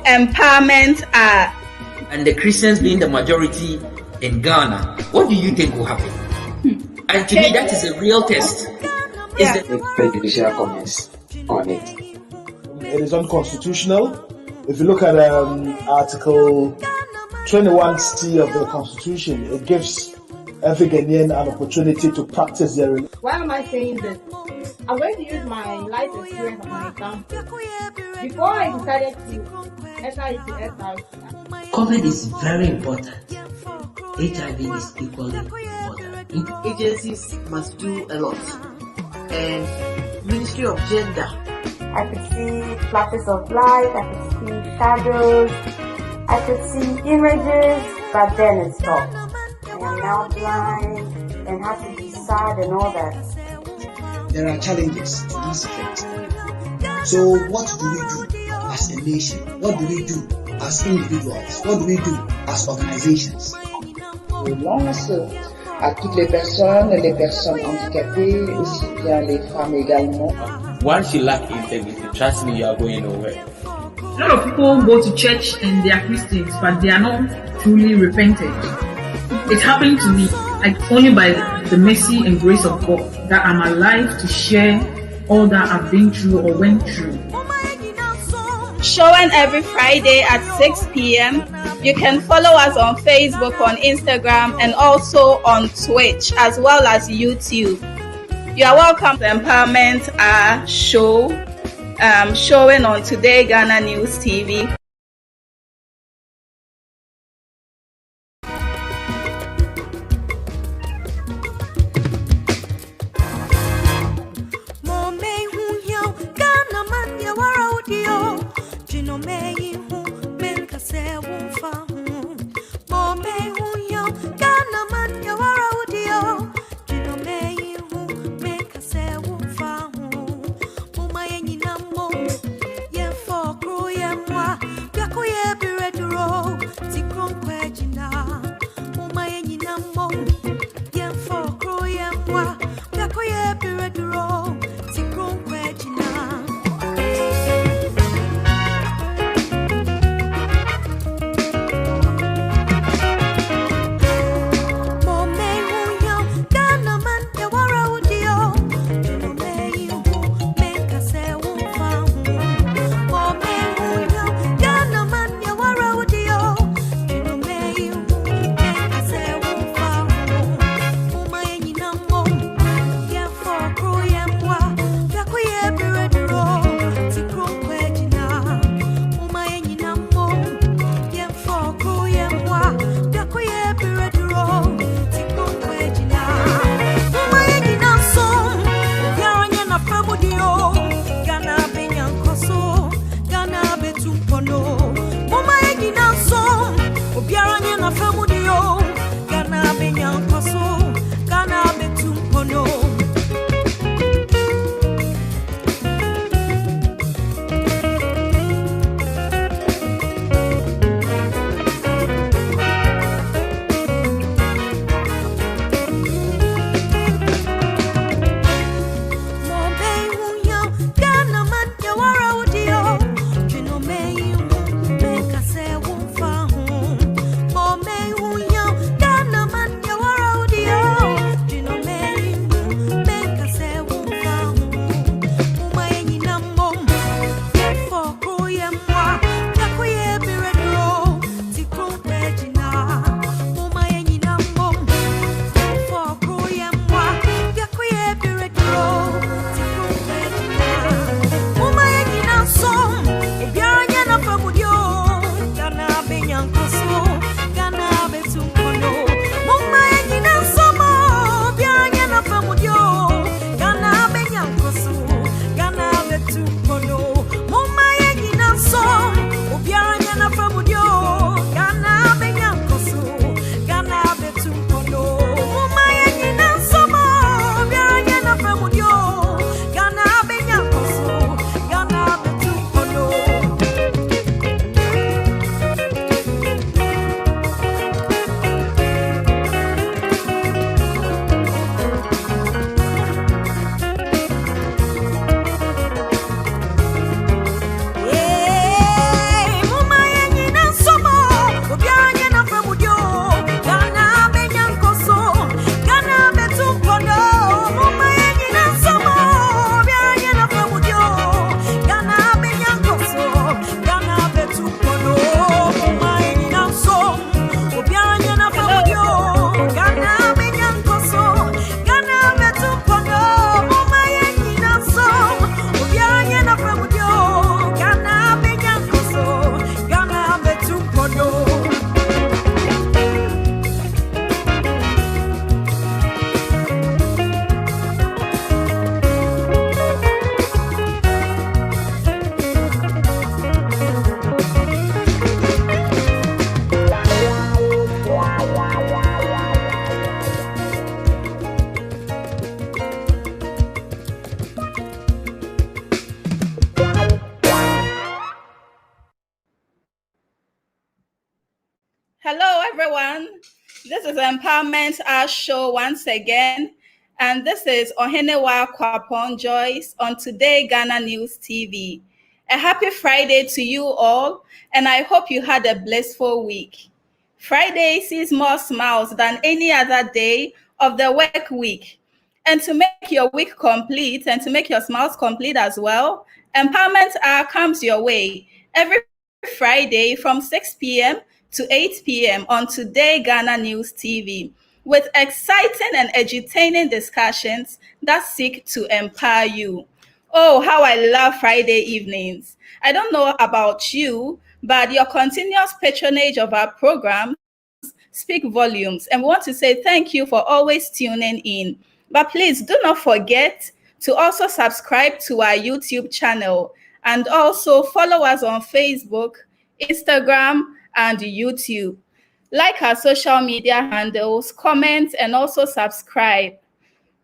Empowerment Hour. And the Christians being the majority in Ghana, what do you think will happen? And to me, that is a real test. Make prejudicial comments on it. It is unconstitutional. If you look at Article 21C of the Constitution, it gives every Ghanaian an opportunity to practice their religion. Why am I saying this? I'm going to use my life experience as an example. Before I decided to enter into SRC, COVID is very important. HIV is equally important. Agencies must do a lot. And Ministry of Gender. I could see flashes of light, I could see shadows, I could see images, but then it stopped. I am now blind and have to be sad and all that. There are challenges to this effect. So what do we do as a nation? What do we do as individuals? What do we do as organizations? Je lance à toutes les personnes handicapées, aussi bien les femmes également. Once you lack integrity, trust me, you are going nowhere. A lot of people go to church and they are Christians, but they are not truly repentant. It's happened to me, like only by the mercy and grace of God that I'm alive to share all that I've been through or went through. Showing every Friday at 6 p.m. You can follow us on Facebook, on Instagram, and also on Twitch, as well as YouTube. You are welcome to Empowerment Hour show, showing on TodayGhanaNews TV. Hello, everyone. This is Empowerment Hour show once again, and this is Ohenewa Kwapon Joyce on TodayGhanaNews TV. A happy Friday to you all, and I hope you had a blissful week. Friday sees more smiles than any other day of the work week. And to make your week complete and to make your smiles complete as well, Empowerment Hour comes your way every Friday from 6 p.m. to 8 p.m. on TodayGhanaNews TV with exciting and edutaining discussions that seek to empower you. Oh, how I love Friday evenings. I don't know about you, but your continuous patronage of our programs speak volumes. And we want to say thank you for always tuning in. But please do not forget to also subscribe to our YouTube channel and also follow us on Facebook, Instagram, and YouTube. Like our social media handles, comment, and also subscribe.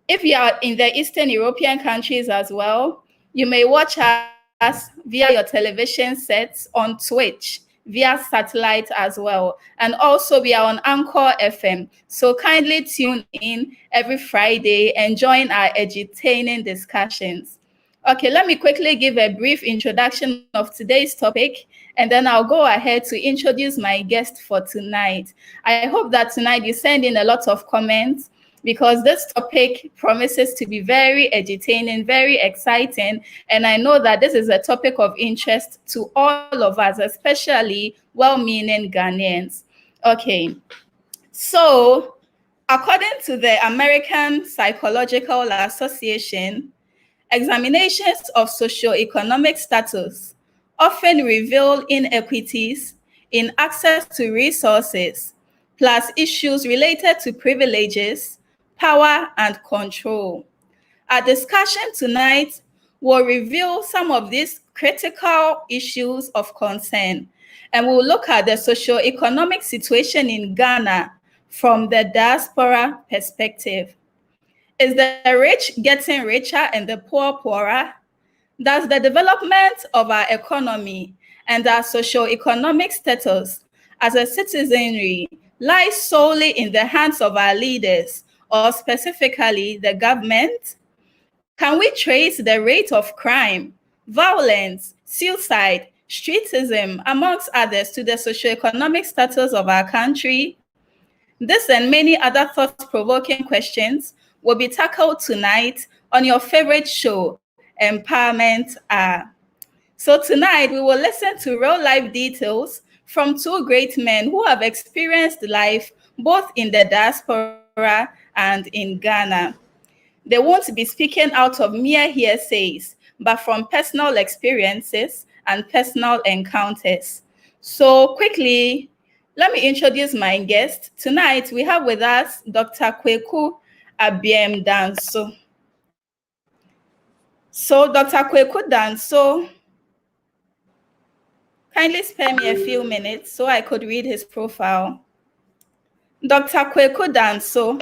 If you are in the Eastern European countries as well, you may watch us via your television sets on Twitch, via satellite as well. And also we are on Anchor FM. So kindly tune in every Friday and join our edutaining discussions. Okay, let me quickly give a brief introduction of today's topic, and then I'll go ahead to introduce my guest for tonight. I hope that tonight you send in a lot of comments because this topic promises to be very edutaining, very exciting, and I know that this is a topic of interest to all of us, especially well-meaning Ghanaians. Okay, so according to the American Psychological Association, examinations of socioeconomic status often reveal inequities in access to resources, plus issues related to privileges, power, and control. Our discussion tonight will reveal some of these critical issues of concern, and we'll look at the socioeconomic situation in Ghana from the diaspora perspective. Is the rich getting richer and the poor poorer? Does the development of our economy and our socio-economic status as a citizenry lie solely in the hands of our leaders, or specifically the government? Can we trace the rate of crime, violence, suicide, streetism, amongst others, to the socio-economic status of our country? This and many other thought-provoking questions will be tackled tonight on your favorite show, Empowerment Hour. So tonight we will listen to real-life details from two great men who have experienced life both in the diaspora and in Ghana. They won't be speaking out of mere hearsays, but from personal experiences and personal encounters. So quickly, let me introduce my guest. Tonight we have with us Dr. Kweku Abiem Danso. So Dr. Kweku Danso, kindly spare me a few minutes so I could read his profile. Dr. Kweku Danso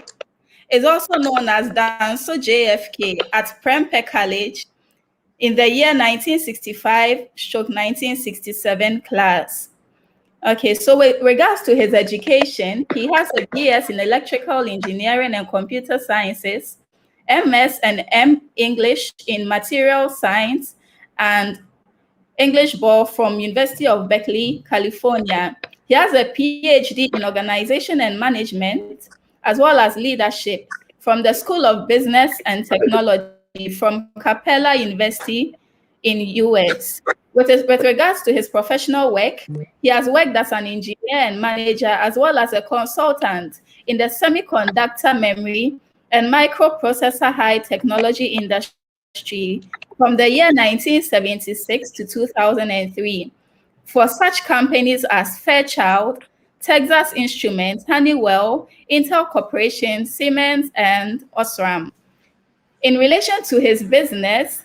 is also known as Danso JFK at Prempeh College in the year 1965-1967 class. Okay, so with regards to his education, he has a BS in Electrical Engineering and Computer Sciences, MS and M English in Material Science, and English Law from University of Berkeley, California. He has a PhD in Organization and Management, as well as Leadership from the School of Business and Technology from Capella University in US. With regards to his professional work, he has worked as an engineer and manager, as well as a consultant in the semiconductor memory and microprocessor high technology industry from the year 1976 to 2003 for such companies as Fairchild, Texas Instruments, Honeywell, Intel Corporation, Siemens, and Osram. In relation to his business,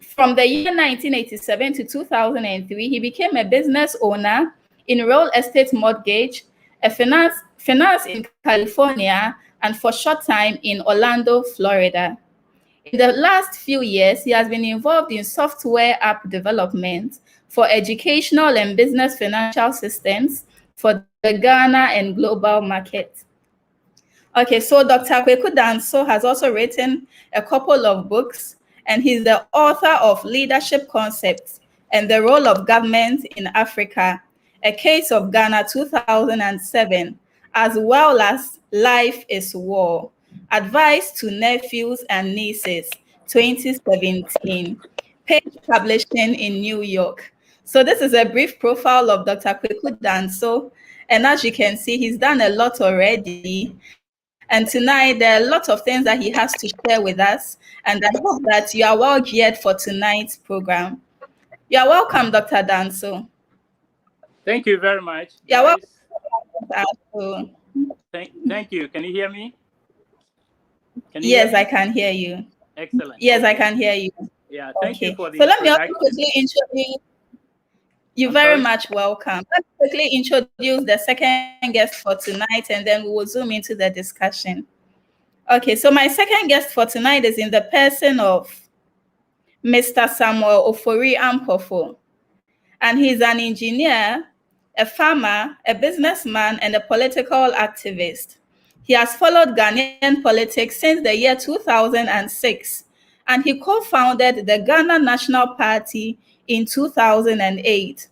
from the year 1987 to 2003, he became a business owner in real estate mortgage, a finance in California, and for a short time in Orlando, Florida. In the last few years, he has been involved in software app development for educational and business financial systems for the Ghana and global market. Okay, so Dr. Kweku Danso has also written a couple of books, and he's the author of Leadership Concepts and the Role of Government in Africa, A Case of Ghana 2007, as well as Life is War, Advice to Nephews and Nieces, 2017, Page Publishing in New York. So this is a brief profile of Dr. Kweku Danso, and as you can see, he's done a lot already. And tonight, there are a lot of things that he has to share with us. And I hope that you are well geared for tonight's program. You are welcome, Dr. Danso. Thank you very much. You're welcome. Thank you. Can you hear me? Yes, I can hear you. Excellent. Yes, I can hear you. Yeah, thank you for the So let me also quickly introduce. You're very much welcome. Let's quickly introduce the second guest for tonight, and then we will zoom into the discussion. Okay, so my second guest for tonight is in the person of Mr. Samuel Ofori Ampofo. And he's an engineer, a farmer, a businessman, and a political activist. He has followed Ghanaian politics since the year 2006, and he co-founded the Ghana National Party in 2008.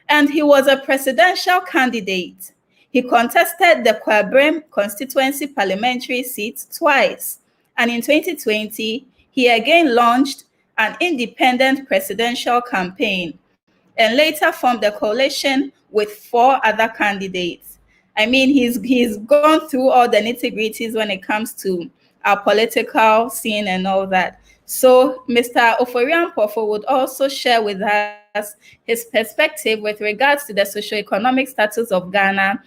And he was a presidential candidate. He contested the Kwabrem constituency parliamentary seat twice. And in 2020, he again launched an independent presidential campaign and later formed a coalition with 4 other candidates. I mean, he's gone through all the nitty-gritties when it comes to our political scene and all that. So Mr. Ofori Ampofo would also share with us his perspective with regards to the socioeconomic status of Ghana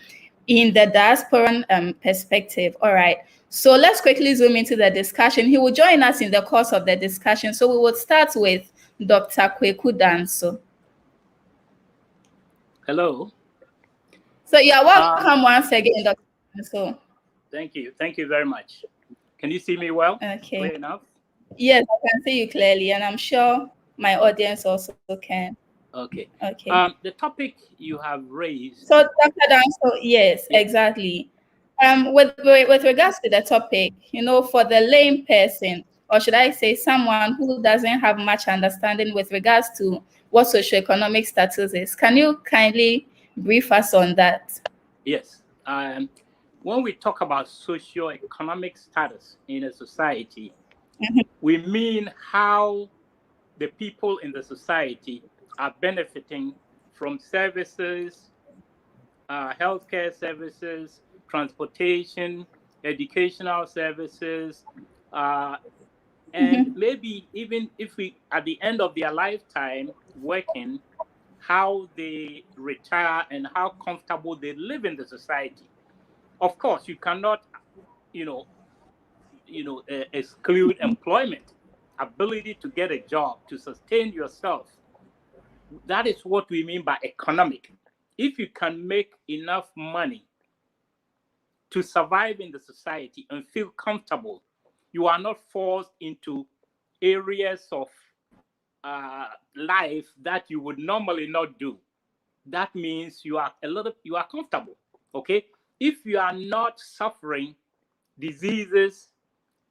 in the diasporan perspective. All right. So let's quickly zoom into the discussion. He will join us in the course of the discussion. So we will start with Dr. Kweku Danso. Hello. So you're welcome once again, Dr. Danso. Thank you. Thank you very much. Can you see me well? Okay. Clear enough? Yes, I can see you clearly, and I'm sure my audience also can. Okay. Okay. The topic you have raised. So, Dr. Danso, yes, exactly. With regards to the topic, for the lame person, or should I say someone who doesn't have much understanding with regards to what socioeconomic status is, can you kindly brief us on that? Yes. When we talk about socioeconomic status in a society, we mean how the people in the society are benefiting from services, healthcare services, transportation, educational services, and maybe even if we, at the end of their lifetime working, how they retire and how comfortable they live in the society. Of course, you cannot, exclude employment, ability to get a job, to sustain yourself. That is what we mean by economic. If you can make enough money to survive in the society and feel comfortable, you are not forced into areas of life that you would normally not do. That means you are comfortable. Okay, if you are not suffering diseases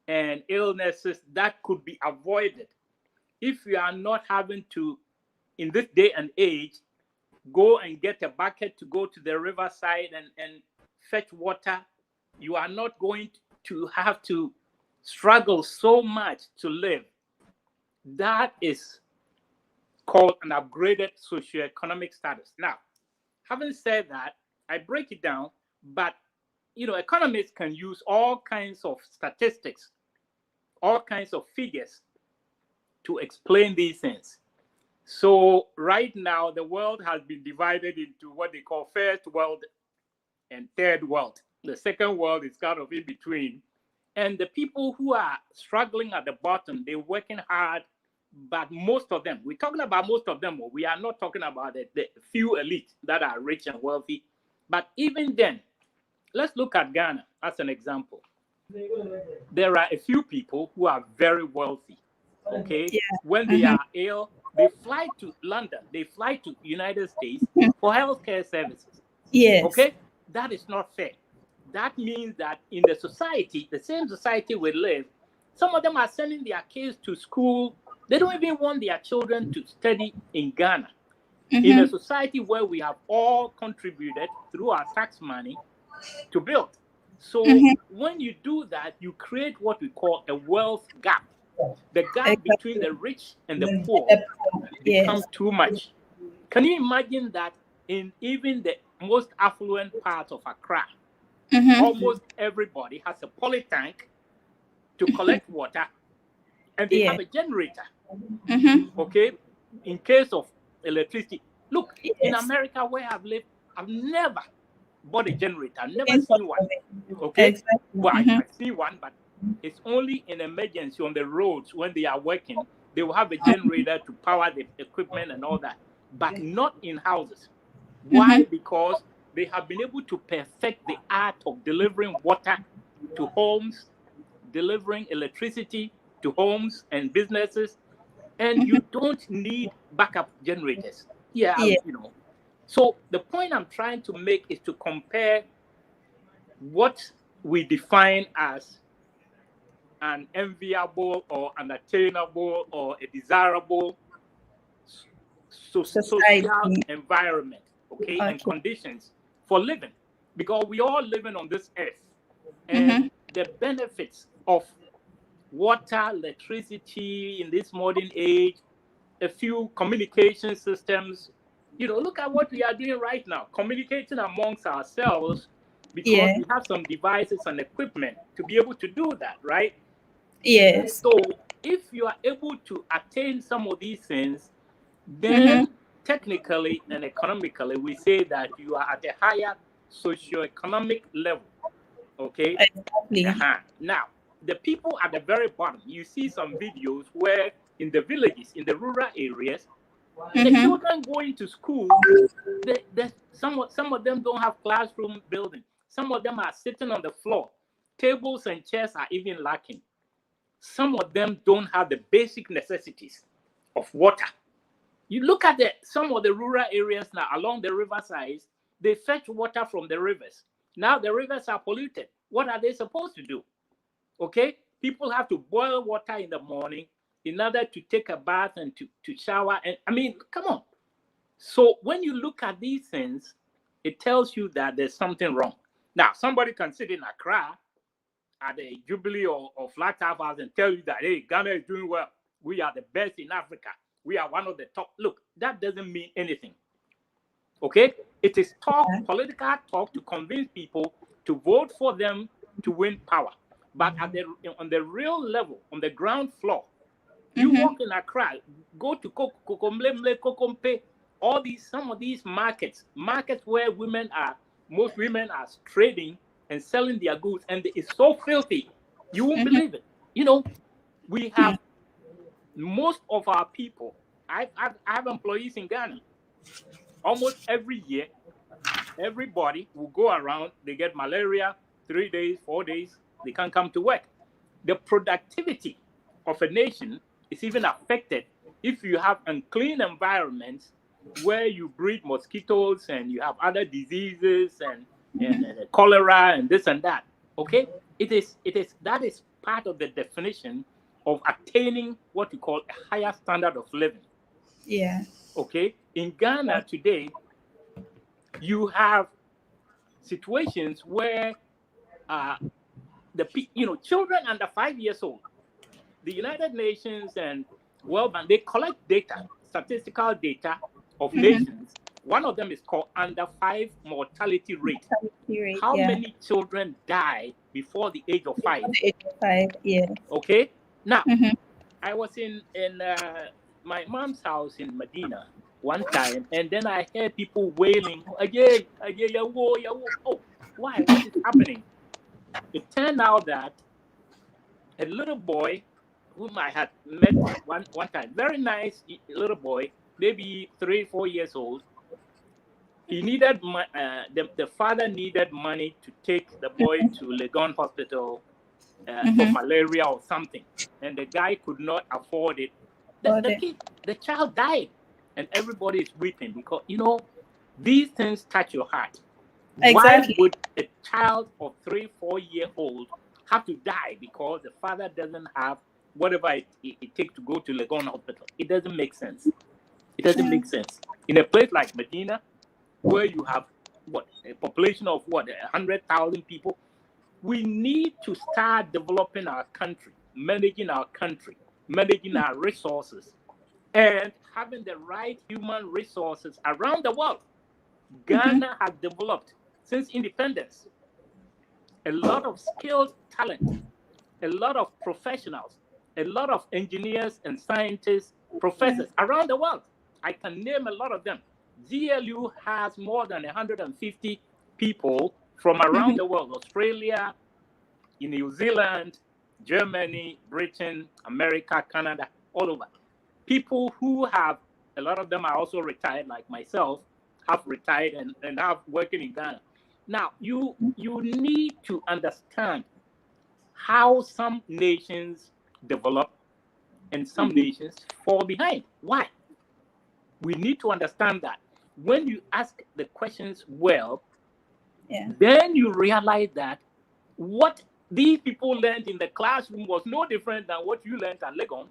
and illnesses that could be avoided, if you are not having to, in this day and age, go and get a bucket to go to the riverside and fetch water, you are not going to have to struggle so much to live. That is called an upgraded socioeconomic status. Now, having said that, I break it down, but economists can use all kinds of statistics, all kinds of figures to explain these things. So right now, the world has been divided into what they call first world and third world. The second world is kind of in between. And the people who are struggling at the bottom, they're working hard, but most of them, we're talking about most of them, we are not talking about the few elite that are rich and wealthy. But even then, let's look at Ghana as an example. There are a few people who are very wealthy, okay? Yeah. When they are ill, they fly to London, they fly to United States for healthcare services. Yes. Okay? That is not fair. That means that in the society, the same society we live, some of them are sending their kids to school. They don't even want their children to study in Ghana. In a society where we have all contributed through our tax money to build. So when you do that, you create what we call a wealth gap. The gap between the rich and the poor becomes too much. Can you imagine that in even the most affluent part of Accra, almost everybody has a poly tank to collect water, and they have a generator, okay, in case of electricity. Look, in America where I've lived, I've never bought a generator. I've never seen one. Okay? Well, I've seen one, but it's only in emergency on the roads when they are working. They will have a generator to power the equipment and all that, but not in houses. Why? Because they have been able to perfect the art of delivering water to homes, delivering electricity to homes and businesses, and you don't need backup generators. You know. So the point I'm trying to make is to compare what we define as an enviable or an attainable or a desirable social environment, okay, and conditions for living, because we all living on this earth, and the benefits of water, electricity in this modern age, a few communication systems. You know, look at what we are doing right now, communicating amongst ourselves, because we have some devices and equipment to be able to do that, right? Yes. So if you are able to attain some of these things, then technically and economically, we say that you are at a higher socioeconomic level. Okay? Now, the people at the very bottom, you see some videos where in the villages, in the rural areas, the children going to school, some of them don't have classroom building. Some of them are sitting on the floor. Tables and chairs are even lacking. Some of them don't have the basic necessities of water. You look at some of the rural areas now along the riversides, they fetch water from the rivers. Now the rivers are polluted. What are they supposed to do? Okay? People have to boil water in the morning in order to take a bath and to shower. And I mean, come on. So when you look at these things, it tells you that there's something wrong. Now, somebody can sit in Accra at a Jubilee or Flagstaff House and tell you that, hey, Ghana is doing well. We are the best in Africa. We are one of the top. Look, that doesn't mean anything. Okay? It is talk, political talk to convince people to vote for them to win power. But on the real level, on the ground floor, you walk in Accra, go to Kokomlemle, Kokompe, some of these markets where most women are trading and selling their goods, and it's so filthy, you won't believe it. You know, we have most of our people. I have employees in Ghana. Almost every year, everybody will go around, they get malaria, 3 days, 4 days, they can't come to work. The productivity of a nation is even affected if you have unclean environments where you breed mosquitoes and you have other diseases and cholera and this and that. Okay? That is part of the definition of attaining what we call a higher standard of living. Yeah. Okay? In Ghana today, you have situations where children under 5 years old, the United Nations and World Bank, they collect data, statistical data of nations. One of them is called under 5 mortality rate. How many children die before the age of 5? The age of 5, yeah. Okay. Now, I was in my mom's house in Medina one time, and then I heard people wailing, again, oh, why? What is happening? It turned out that a little boy whom I had met one time, very nice little boy, maybe 3-4 years old, he needed the father needed money to take the boy to Legon Hospital for malaria or something, and the guy could not afford it. The child died, and everybody is weeping because these things touch your heart. Exactly. Why would a child of 3-4-year-old have to die because the father doesn't have whatever it takes to go to Legon Hospital? It doesn't make sense. It doesn't make sense. In a place like Medina, where you have a population of 100,000 people, we need to start developing our country, managing our resources, and having the right human resources around the world. Ghana has developed since independence a lot of skilled talent, a lot of professionals, a lot of engineers and scientists, professors around the world. I can name a lot of them. GLU has more than 150 people from around the world: Australia, New Zealand, Germany, Britain, America, Canada, all over. People who have, a lot of them are also retired, like myself, have retired and have working in Ghana. Now, you need to understand how some nations develop and some nations fall behind. Why? We need to understand that. When you ask the questions well, then you realize that what these people learned in the classroom was no different than what you learned at Legon,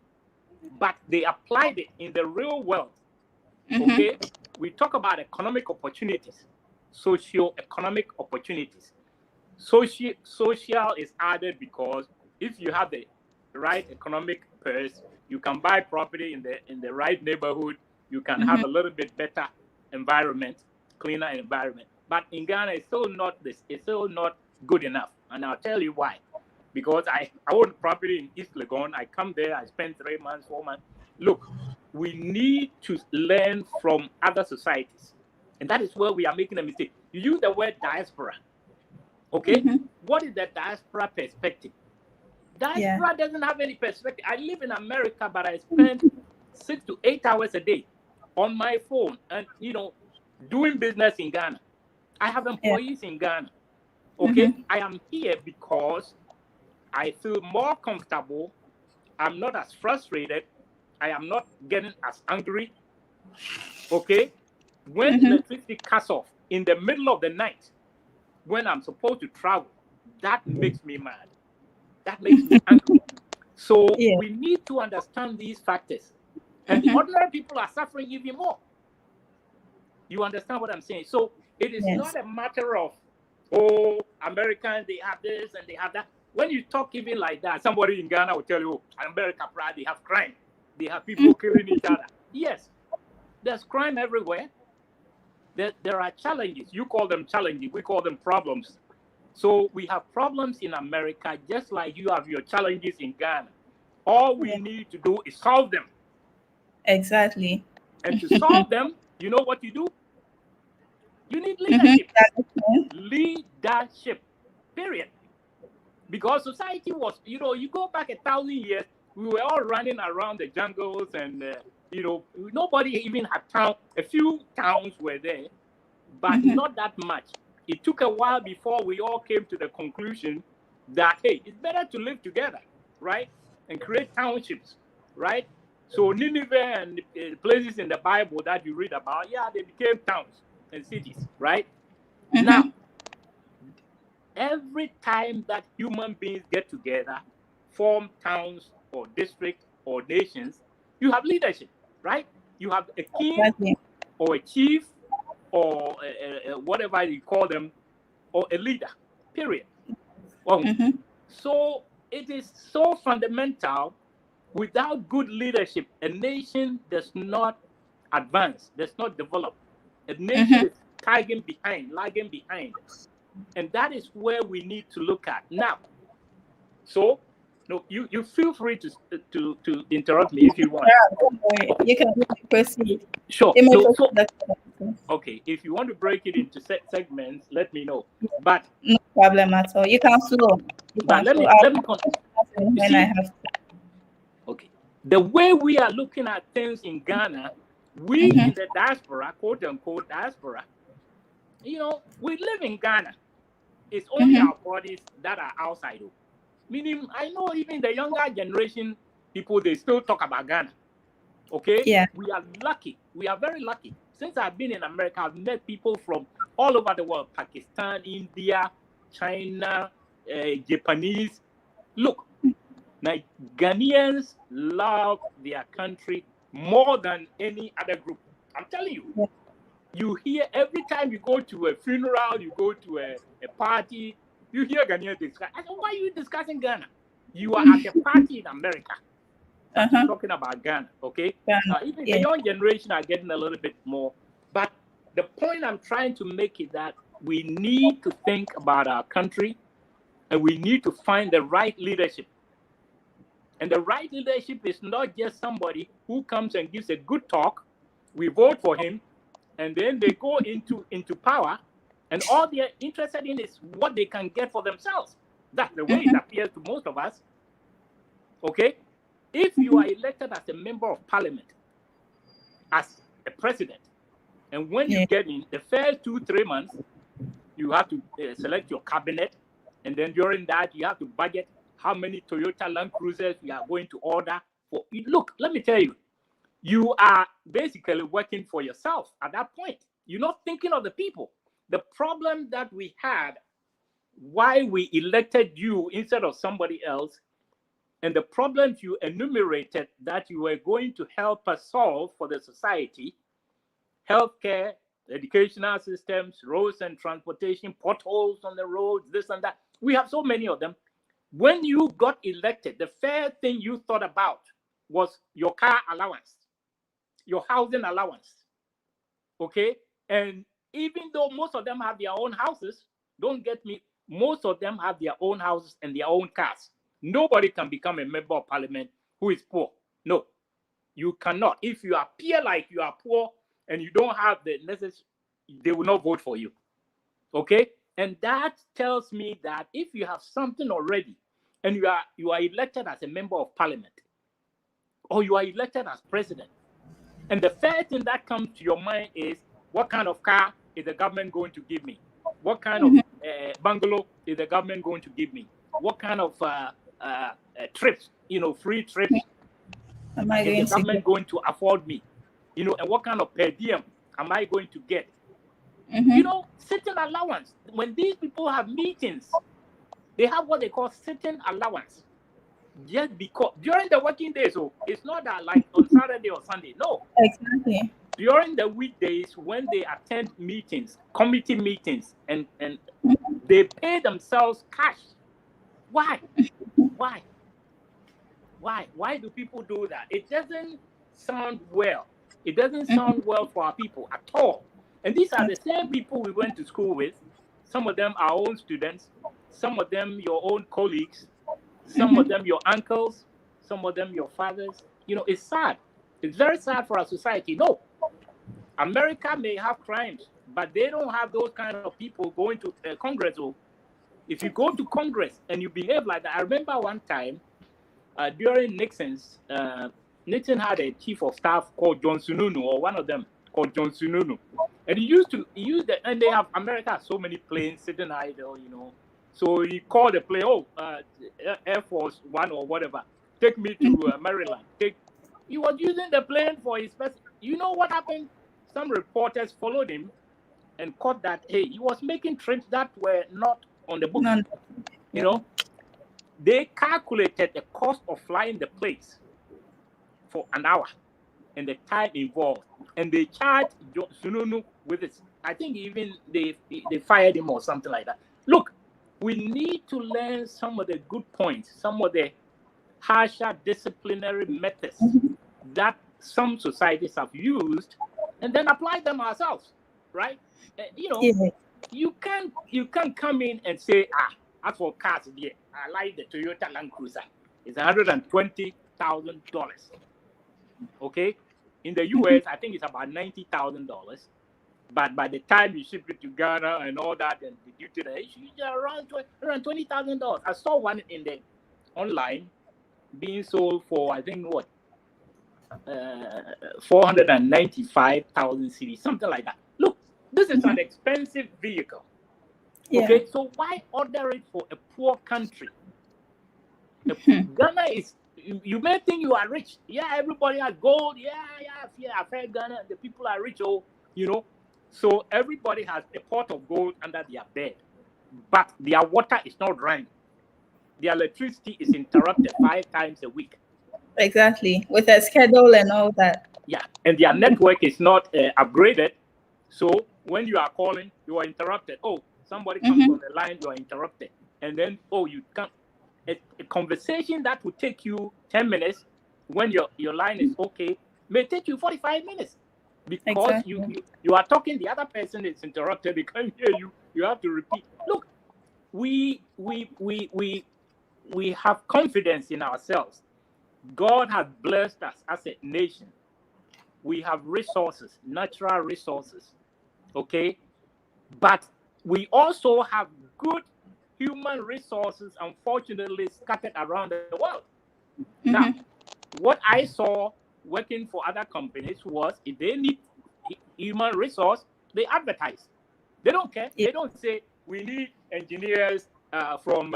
but they applied it in the real world. Okay? We talk about economic opportunities, socio-economic opportunities. Social is added because if you have the right economic purse, you can buy property in the right neighborhood. You can have a little bit better environment, cleaner environment. But in Ghana, it's still not good enough, and I'll tell you why. Because I own property in East Legon. I come there, I spend 3 months, 4 months. Look, we need to learn from other societies, and that is where we are making a mistake. You use the word diaspora. Okay, what is the diaspora perspective? Diaspora doesn't have any perspective. I live in America, but I spend 6 to 8 hours a day on my phone and doing business in Ghana. I have employees in Ghana. Okay, I am here because I feel more comfortable. I'm not as frustrated. I am not getting as angry. Okay, when electricity cuts off in the middle of the night, when I'm supposed to travel, that makes me mad. That makes me angry. So we need to understand these factors. And the ordinary people are suffering even more. You understand what I'm saying? So it is not a matter of, Americans, they have this and they have that. When you talk even like that, somebody in Ghana will tell you, America, they have crime. They have people killing each other. Yes, there's crime everywhere. There are challenges. You call them challenges. We call them problems. So we have problems in America, just like you have your challenges in Ghana. All we need to do is solve them. Exactly. And to solve them, you know what you do? You need leadership. Leadership, period. Because society was, you go back 1,000 years, we were all running around the jungles and, nobody even had town. A few towns were there, but not that much. It took a while before we all came to the conclusion that, hey, it's better to live together, right? And create townships, right? So Nineveh and places in the Bible that you read about, they became towns and cities, right? Now, every time that human beings get together, form towns or districts or nations, you have leadership, right? You have a king or a chief or whatever you call them, or a leader, period. So it is so fundamental. Without good leadership, a nation does not advance, does not develop. A nation is lagging behind. And that is where we need to look at now. So, you feel free to interrupt me if you want. You can proceed. Sure. Okay, if you want to break it into segments, let me know. But no problem at all. You can slow. Let me continue. When I have to. Okay. The way we are looking at things in Ghana, we in the diaspora, quote unquote diaspora, we live in Ghana. It's only our bodies that are outside. Meaning, I know even the younger generation people, they still talk about Ghana. Okay? Yeah. We are lucky. We are very lucky. Since I've been in America, I've met people from all over the world: Pakistan, India, China, Japanese. Look, Ghanaians love their country more than any other group. I'm telling you. You hear every time you go to a funeral, you go to a party, you hear Ghanaians discuss. I said, why are you discussing Ghana? You are at a party in America. Talking about Ghana, okay? Even the young generation are getting a little bit more. But the point I'm trying to make is that we need to think about our country, and we need to find the right leadership. And the right leadership is not just somebody who comes and gives a good talk, we vote for him, and then they go into power, and all they're interested in is what they can get for themselves. That's the way it appears to most of us. Okay? If you are elected as a member of parliament, as a president, and when you get in, the first 2-3 months, you have to select your cabinet, and then during that, you have to budget how many Toyota Land Cruisers you are going to order for. Look, let me tell you, you are basically working for yourself at that point. You're not thinking of the people. The problem that we had, why we elected you instead of somebody else, and the problems you enumerated that you were going to help us solve for the society, healthcare, educational systems, roads and transportation, potholes on the roads, this and that. We have so many of them. When you got elected, the first thing you thought about was your car allowance, your housing allowance, okay? And even though most of them have their own houses, don't get me, most of them have their own houses and their own cars. Nobody can become a member of parliament who is poor. No, you cannot. If you appear like you are poor and you don't have the necessary, they will not vote for you, okay? And that tells me that if you have something already and you are elected as a member of parliament, or you are elected as president, and the first thing that comes to your mind is, what kind of car is the government going to give me? What kind of bungalow is the government going to give me? What kind of trips, free trips is the government going to afford me? And what kind of per diem am I going to get? Sitting allowance. When these people have meetings, they have what they call sitting allowance. Just because during the working days, so it's not that like on Saturday or Sunday. No. Exactly. During the weekdays, when they attend meetings, committee meetings, and they pay themselves cash. Why? Why do people do that? It doesn't sound well. It doesn't sound well for our people at all. And these are the same people we went to school with. Some of them our own students, some of them your own colleagues, some of them your uncles, some of them your fathers. It's sad. It's very sad for our society. No, America may have crimes, but they don't have those kind of people going to Congress. If you go to Congress and you behave like that, I remember one time during Nixon's, Nixon had a chief of staff called John Sununu, or one of them called John Sununu. And he used and they have, America has so many planes sitting idle, So he called the plane, Air Force One or whatever, take me to Maryland. He was using the plane for his best. You know what happened? Some reporters followed him and caught that, hey, he was making trips that were not on the book. They calculated the cost of flying the planes for an hour and the time involved, and they charged Sununu with it. I think even they fired him or something like that. Look, we need to learn some of the good points, some of the harsher disciplinary methods that some societies have used, and then apply them ourselves, right? You can't come in and say, as for cars here, I like the Toyota Land Cruiser. It's $120,000. Okay, in the US, I think it's about $90,000. But by the time you ship it to Ghana and all that, and the duty there, it's around $20,000. I saw one in the online being sold for, I think, 495,000 cedis, something like that. Look, this is an expensive vehicle. Okay, so why order it for a poor country? Ghana is, you may think you are rich. Yeah, everybody has gold. Yeah, I've heard Ghana, the people are rich. you know. So everybody has a pot of gold under their bed, but their water is not running. Their electricity is interrupted 5 times a week. Exactly, with a schedule and all that. Yeah, and their network is not upgraded. So when you are calling, you are interrupted. Oh, somebody comes on the line, you are interrupted. And then, oh, you can't. A conversation that would take you 10 minutes when your line is okay may take you 45 minutes because you are talking, the other person is interrupted, they can't hear you, you have to repeat. Look, we have confidence in ourselves. God has blessed us as a nation. We have resources, natural resources, okay? But we also have good human resources, unfortunately, scattered around the world. Now, what I saw working for other companies was if they need human resource, they advertise. They don't care. They don't say, we need engineers from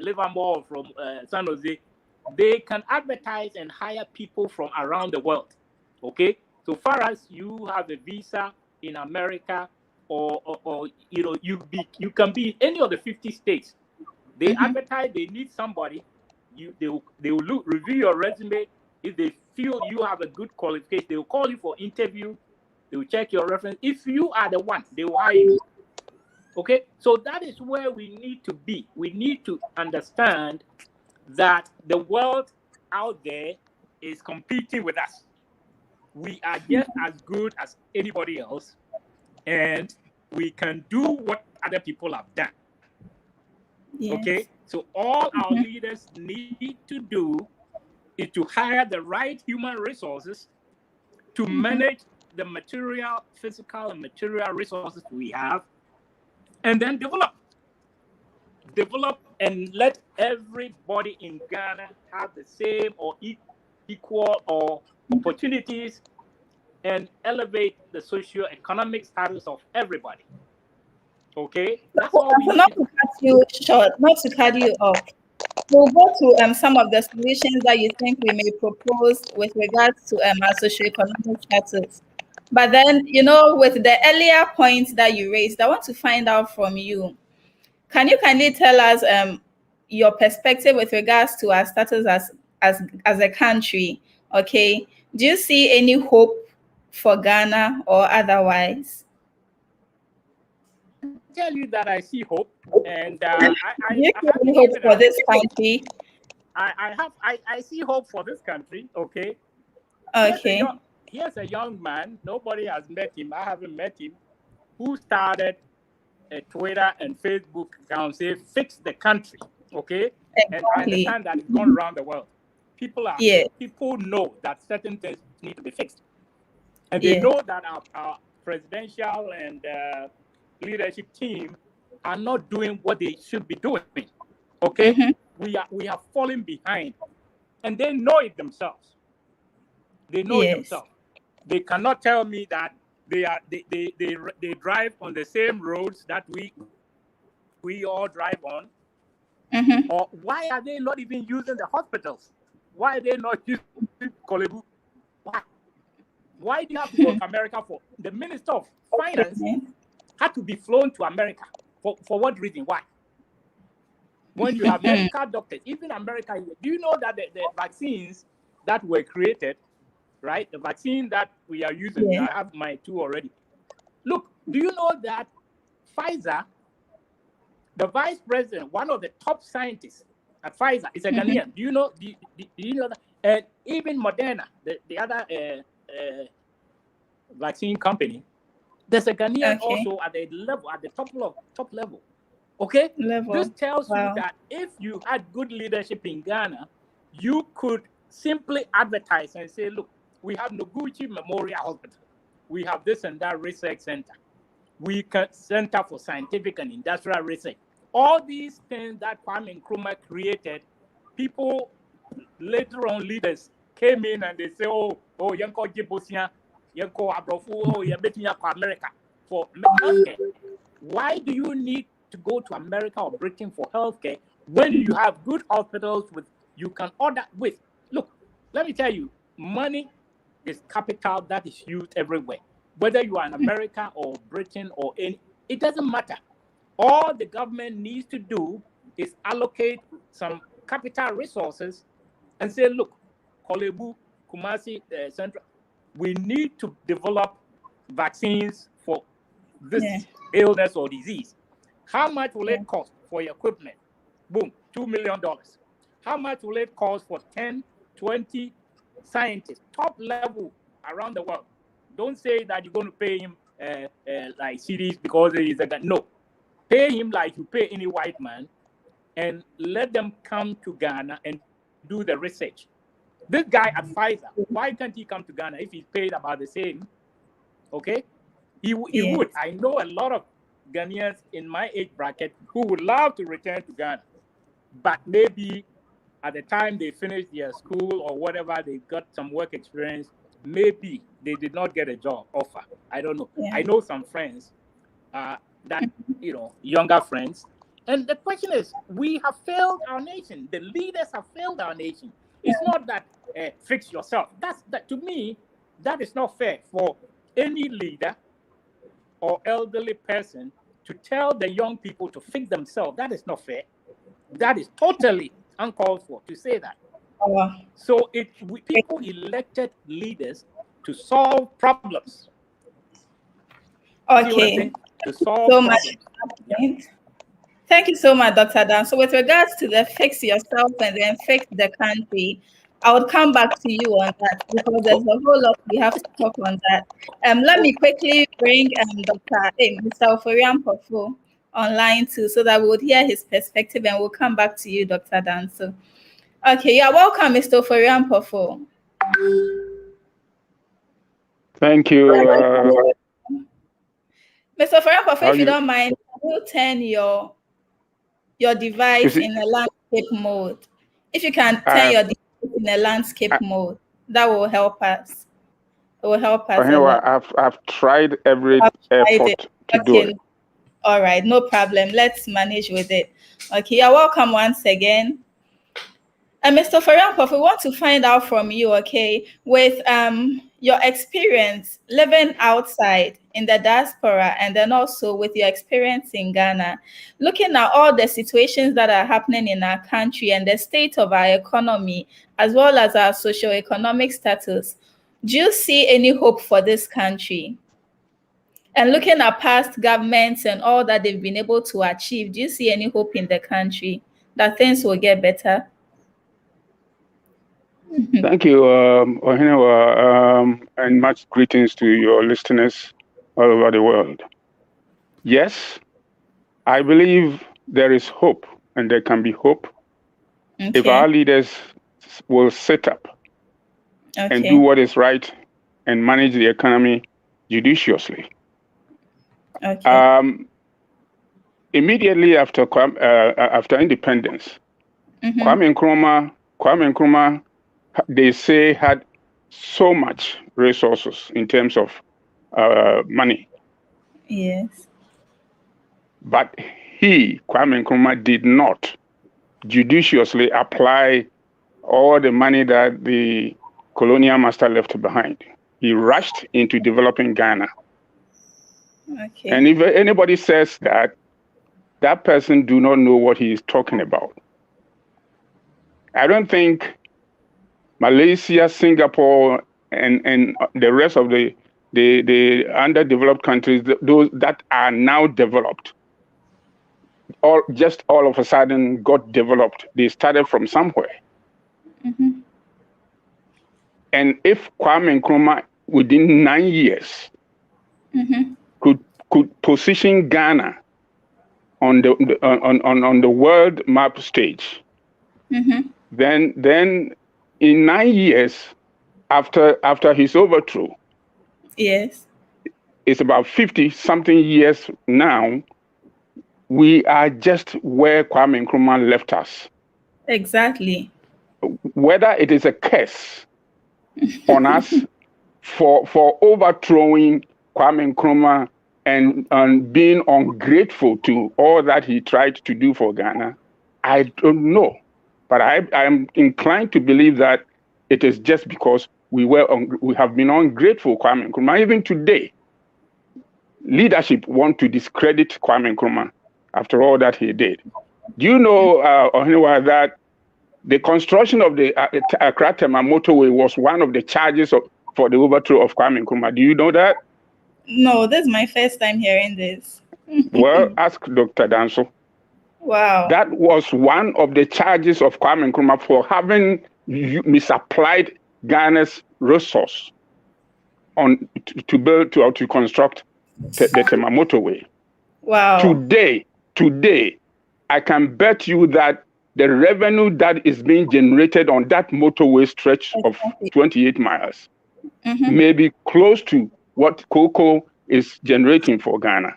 Livermore, from San Jose. They can advertise and hire people from around the world. Okay? So far as you have a visa in America, or you know, you can be in any of the 50 states. They advertise, they need somebody. They will review your resume. If they feel you have a good qualification, they will call you for interview. They will check your reference. If you are the one, they will hire you. Okay, so that is where we need to be. We need to understand that the world out there is competing with us. We are just as good as anybody else, and we can do what other people have done. Yes. Okay, so all our leaders need to do is to hire the right human resources to manage the material, physical and material resources we have, and then develop and let everybody in Ghana have the same or equal or opportunities and elevate the socio-economic status of everybody. Okay? That's all we not to cut you short, not to cut you off. We'll go to some of the solutions that you think we may propose with regards to our socio-economic status. But then, you know, with the earlier points that you raised, I want to find out from you. Can you kindly tell us your perspective with regards to our status as a country? Okay, do you see any hope for Ghana or otherwise? I tell you that I see hope, and I have hope for this country. I see hope for this country. Okay. Okay. Here's a young man. Nobody has met him. I haven't met him. Who started a Twitter and Facebook account say "Fix the country." Okay. Exactly. And I understand that it's gone around the world. People know that certain things need to be fixed, and they know that our presidential and leadership team are not doing what they should be doing. Okay, we are falling behind, and they know it themselves. They know it themselves. They cannot tell me that they drive on the same roads that we all drive on. Or why are they not even using the hospitals? Why are they not using Kolebu? Why do you have to go to America for? The Minister of Finance had to be flown to America. For what reason? Why? When you have medical doctors, even America, do you know that the vaccines that were created, right? The vaccine that we are using, I have my 2 already. Look, do you know that Pfizer, the vice president, one of the top scientists at Pfizer, is a Ghanaian? Do you know? Do you know that? And even Moderna, the other vaccine company, there's a Ghanaian also at the top level. Okay, this tells you that if you had good leadership in Ghana, you could simply advertise and say, look, we have Noguchi Memorial Hospital, we have this and that research center, we can Center for Scientific and Industrial Research. All these things that Kwame Nkrumah created, people later on, leaders came in and they say, oh, Yanko Jibosia, Yanko Abrofu, Yabetia America for healthcare. Why do you need to go to America or Britain for healthcare when you have good hospitals you can order with? Look, let me tell you, money is capital that is used everywhere. whether you are in America or Britain or any, it doesn't matter. All the government needs to do is allocate some capital resources and say, look, Kolebu, Kumasi, Central, we need to develop vaccines for this illness or disease. How much will it cost for your equipment? Boom, $2 million. How much will it cost for 10, 20 scientists, top level around the world? Don't say that you're going to pay him like CDs because he's a guy. No. Pay him like you pay any white man and let them come to Ghana and do the research. This guy at Pfizer, why can't he come to Ghana if he's paid about the same? Okay? He would. I know a lot of Ghanaians in my age bracket who would love to return to Ghana. But maybe at the time they finished their school or whatever, they got some work experience, maybe they did not get a job offer. I don't know. I know some friends that, younger friends. And the question is, we have failed our nation. The leaders have failed our nation. It's not that fix yourself. That to me, that is not fair for any leader or elderly person to tell the young people to fix themselves. That is not fair. That is totally uncalled for to say that. So people elected leaders to solve problems. Okay. To solve so problems. much. Thank you so much, Dr. Dan. So with regards to the fix yourself and then fix the country, I would come back to you on that because there's a whole lot we have to talk on that. Let me quickly bring Mr. Oforian Pofu online too, so that we would hear his perspective, and we'll come back to you, Dr. Dan. So, okay, you're welcome, Mr. Oforian Pofu. Thank you. Mr. Oforian Pofu, if you don't mind, we'll turn your device in a landscape mode. If you can turn your device in a landscape mode, that will help us. It will help us. Anyway, I've tried every effort to do it. All right, no problem. Let's manage with it. Okay, you're welcome once again. And Mr. Fariankov, we want to find out from you, okay, with your experience living outside in the diaspora and then also with your experience in Ghana, looking at all the situations that are happening in our country and the state of our economy, as well as our socio-economic status, do you see any hope for this country? And looking at past governments and all that they've been able to achieve, do you see any hope in the country that things will get better? Thank you, Ohinewa, and much greetings to your listeners all over the world. Yes, I believe there is hope, and there can be hope if our leaders will sit up and do what is right and manage the economy judiciously. Immediately after independence, Kwame Nkrumah, they say, had so much resources in terms of money. Yes. But Kwame Nkrumah, did not judiciously apply all the money that the colonial master left behind. He rushed into developing Ghana. Okay. And if anybody says that, that person do not know what he is talking about. I don't think Malaysia, Singapore, and the rest of the underdeveloped countries, those that are now developed, all of a sudden got developed. They started from somewhere. And if Kwame Nkrumah, within 9 years, could position Ghana on the world map stage, then in 9 years after his overthrow, yes, it's about 50-something years now, we are just where Kwame Nkrumah left us. Exactly. Whether it is a curse on us for overthrowing Kwame Nkrumah and being ungrateful to all that he tried to do for Ghana, I don't know. But I'm inclined to believe that it is just because we have been ungrateful, Kwame Nkrumah. Even today, leadership want to discredit Kwame Nkrumah after all that he did. Do you know, Ohiniwa, that the construction of the Accra-Tema motorway was one of the charges for the overthrow of Kwame Nkrumah? Do you know that? No, this is my first time hearing this. Well, ask Dr. Danso. Wow. That was one of the charges of Kwame Nkrumah for having misapplied Ghana's resource to construct the Tema motorway. Wow. Today, I can bet you that the revenue that is being generated on that motorway stretch of 28 miles may be close to what Cocoa is generating for Ghana.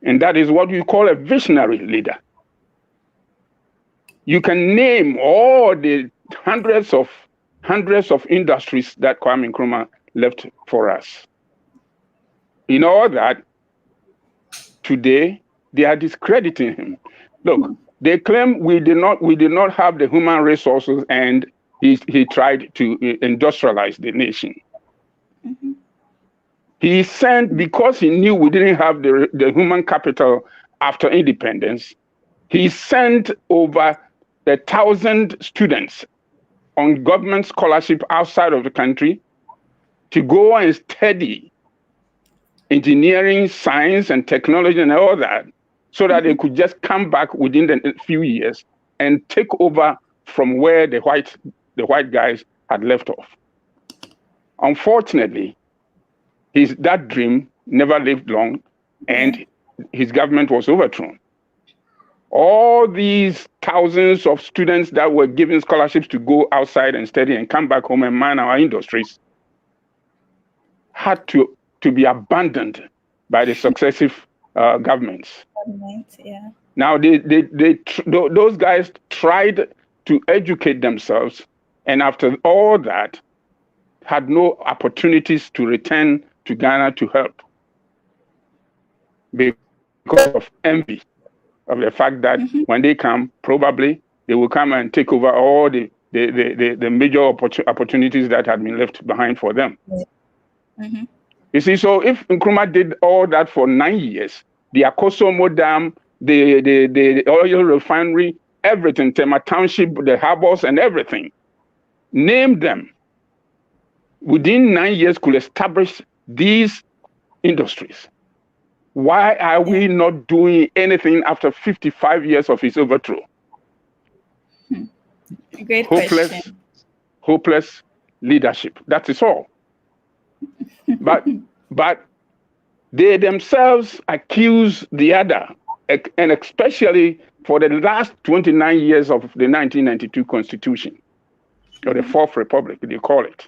And that is what we call a visionary leader. You can name all the hundreds of industries that Kwame Nkrumah left for us. In all that, today they are discrediting him. Look, they claim we did not have the human resources, and he tried to industrialize the nation. He sent, because he knew we didn't have the human capital after independence, he sent over 1,000 students on government scholarship outside of the country to go and study engineering, science, and technology and all that, so that they could just come back within a few years and take over from where the white guys had left off. Unfortunately, that dream never lived long, and his government was overthrown. All these thousands of students that were given scholarships to go outside and study and come back home and man our industries had to be abandoned by the successive governments. Now, those guys tried to educate themselves, and after all that, had no opportunities to return to Ghana to help because of envy of the fact that when they come, probably they will come and take over all the major opportunities that had been left behind for them. You see, so if Nkrumah did all that for 9 years, the Akosomo Dam, the oil refinery, everything, Tema Township, the harbors and everything, name them, within 9 years could establish these industries. Why are we not doing anything after 55 years of his overthrow? Great question. Hopeless leadership. That is all. But they themselves accuse the other, and especially for the last 29 years of the 1992 Constitution, or the Fourth Republic, they call it.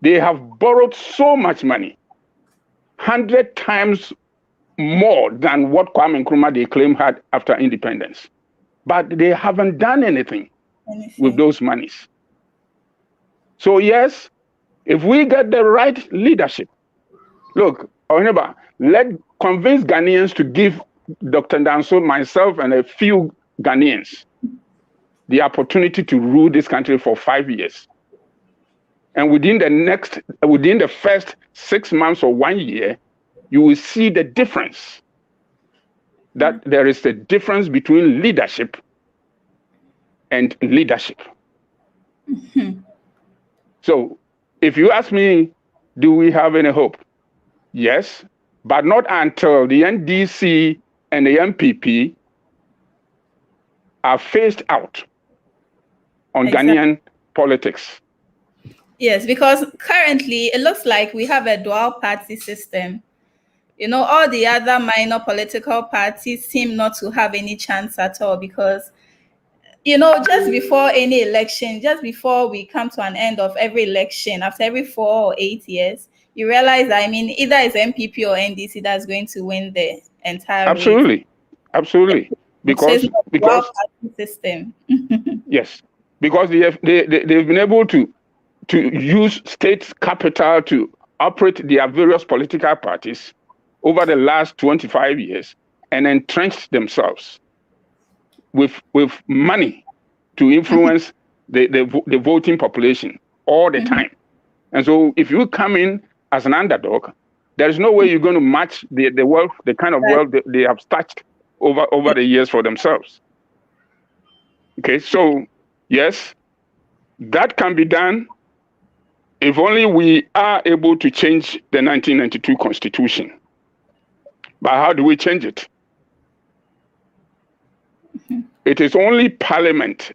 They have borrowed so much money, 100 times more than what Kwame Nkrumah they claim had after independence. But they haven't done anything with those monies. So yes, if we get the right leadership, look, let's convince Ghanaians to give Dr. Danso, myself, and a few Ghanaians the opportunity to rule this country for 5 years. And within the first 6 months or 1 year, you will see the difference. That there is a difference between leadership and leadership. So if you ask me, do we have any hope? Yes, but not until the NDC and the MPP are phased out on Ghanaian politics. Yes, because currently it looks like we have a dual party system. You know, all the other minor political parties seem not to have any chance at all because, you know, just before any election, just before we come to an end of every election, after every 4 or 8 years, you realize, I mean, either it's MPP or NDC that's going to win the entire Absolutely. race. Absolutely. Because party system. Yes, because they've been able to use state capital to operate their various political parties over the last 25 years and entrenched themselves with money to influence the voting population all the time. And so if you come in as an underdog, There is no way you're going to match the wealth, the kind of wealth that they have touched over the years for themselves. Okay, so yes, that can be done if only we are able to change the 1992 Constitution. But how do we change it? It is only Parliament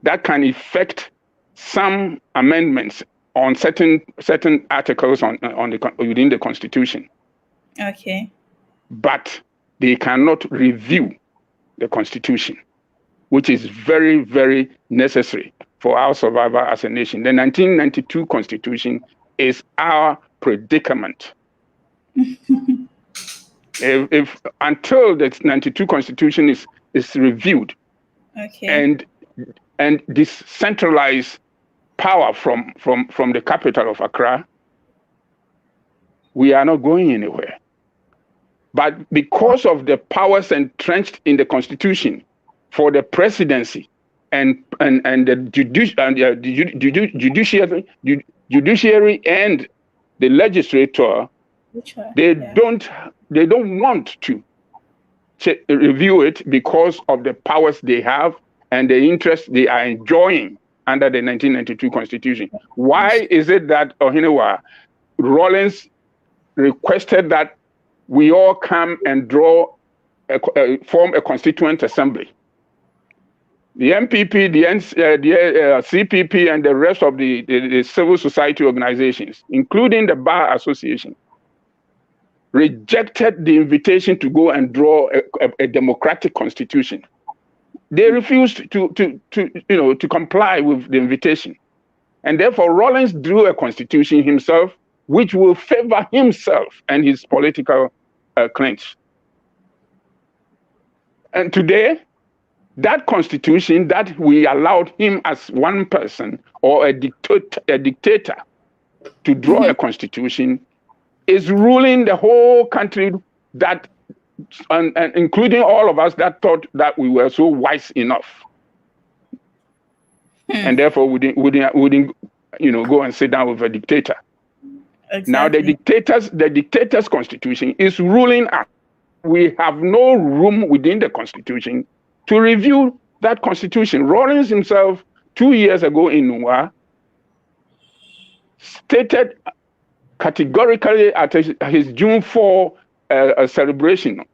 that can effect some amendments on certain articles within the Constitution. Okay. But they cannot review the Constitution, which is very, very necessary for our survival as a nation. The 1992 Constitution is our predicament. if until the 92 Constitution is reviewed, okay, and this centralized power from the capital of Accra, we are not going anywhere. But because of the powers entrenched in the Constitution for the presidency and the judiciary and the legislature, they don't want to review it because of the powers they have and the interest they are enjoying under the 1992 Constitution. Why is it that Ohinewa Rawlings requested that we all come and form a constituent assembly? The MPP, the CPP, and the rest of the civil society organizations, including the Bar Association, rejected the invitation to go and draw a democratic constitution. They refused to comply with the invitation, and therefore Rawlings drew a constitution himself, which will favor himself and his political claims. And today, that constitution that we allowed him as one person or a dictator to draw a constitution is ruling the whole country, that and including all of us that thought that we were so wise enough, and therefore we didn't go and sit down with a dictator. Exactly. Now the dictator's constitution is ruling us. We have no room within the constitution to review that constitution. Rawlings himself 2 years ago in Nwa stated categorically at his June 4 celebration,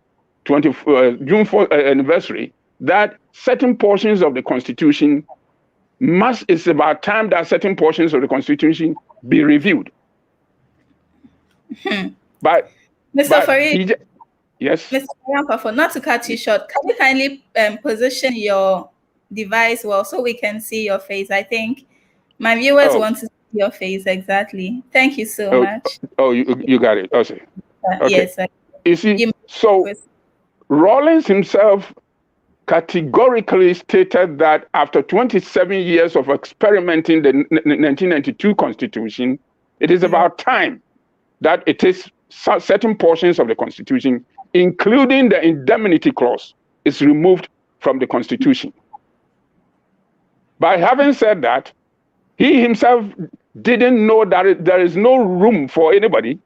June 4 anniversary, that certain portions of the Constitution it's about time that certain portions of the Constitution be reviewed. But Mr. Farid, yes, Mr. Farid, not to cut you short, can you kindly position your device well so we can see your face? I think my viewers want to see your face exactly. Thank you so much. You got it. Okay. Yes. You see, so Rawlings himself categorically stated that after 27 years of experimenting the 1992 Constitution, it is about time that it is certain portions of the Constitution, including the indemnity clause, is removed from the Constitution. By having said that, he himself didn't know that there is no room for anybody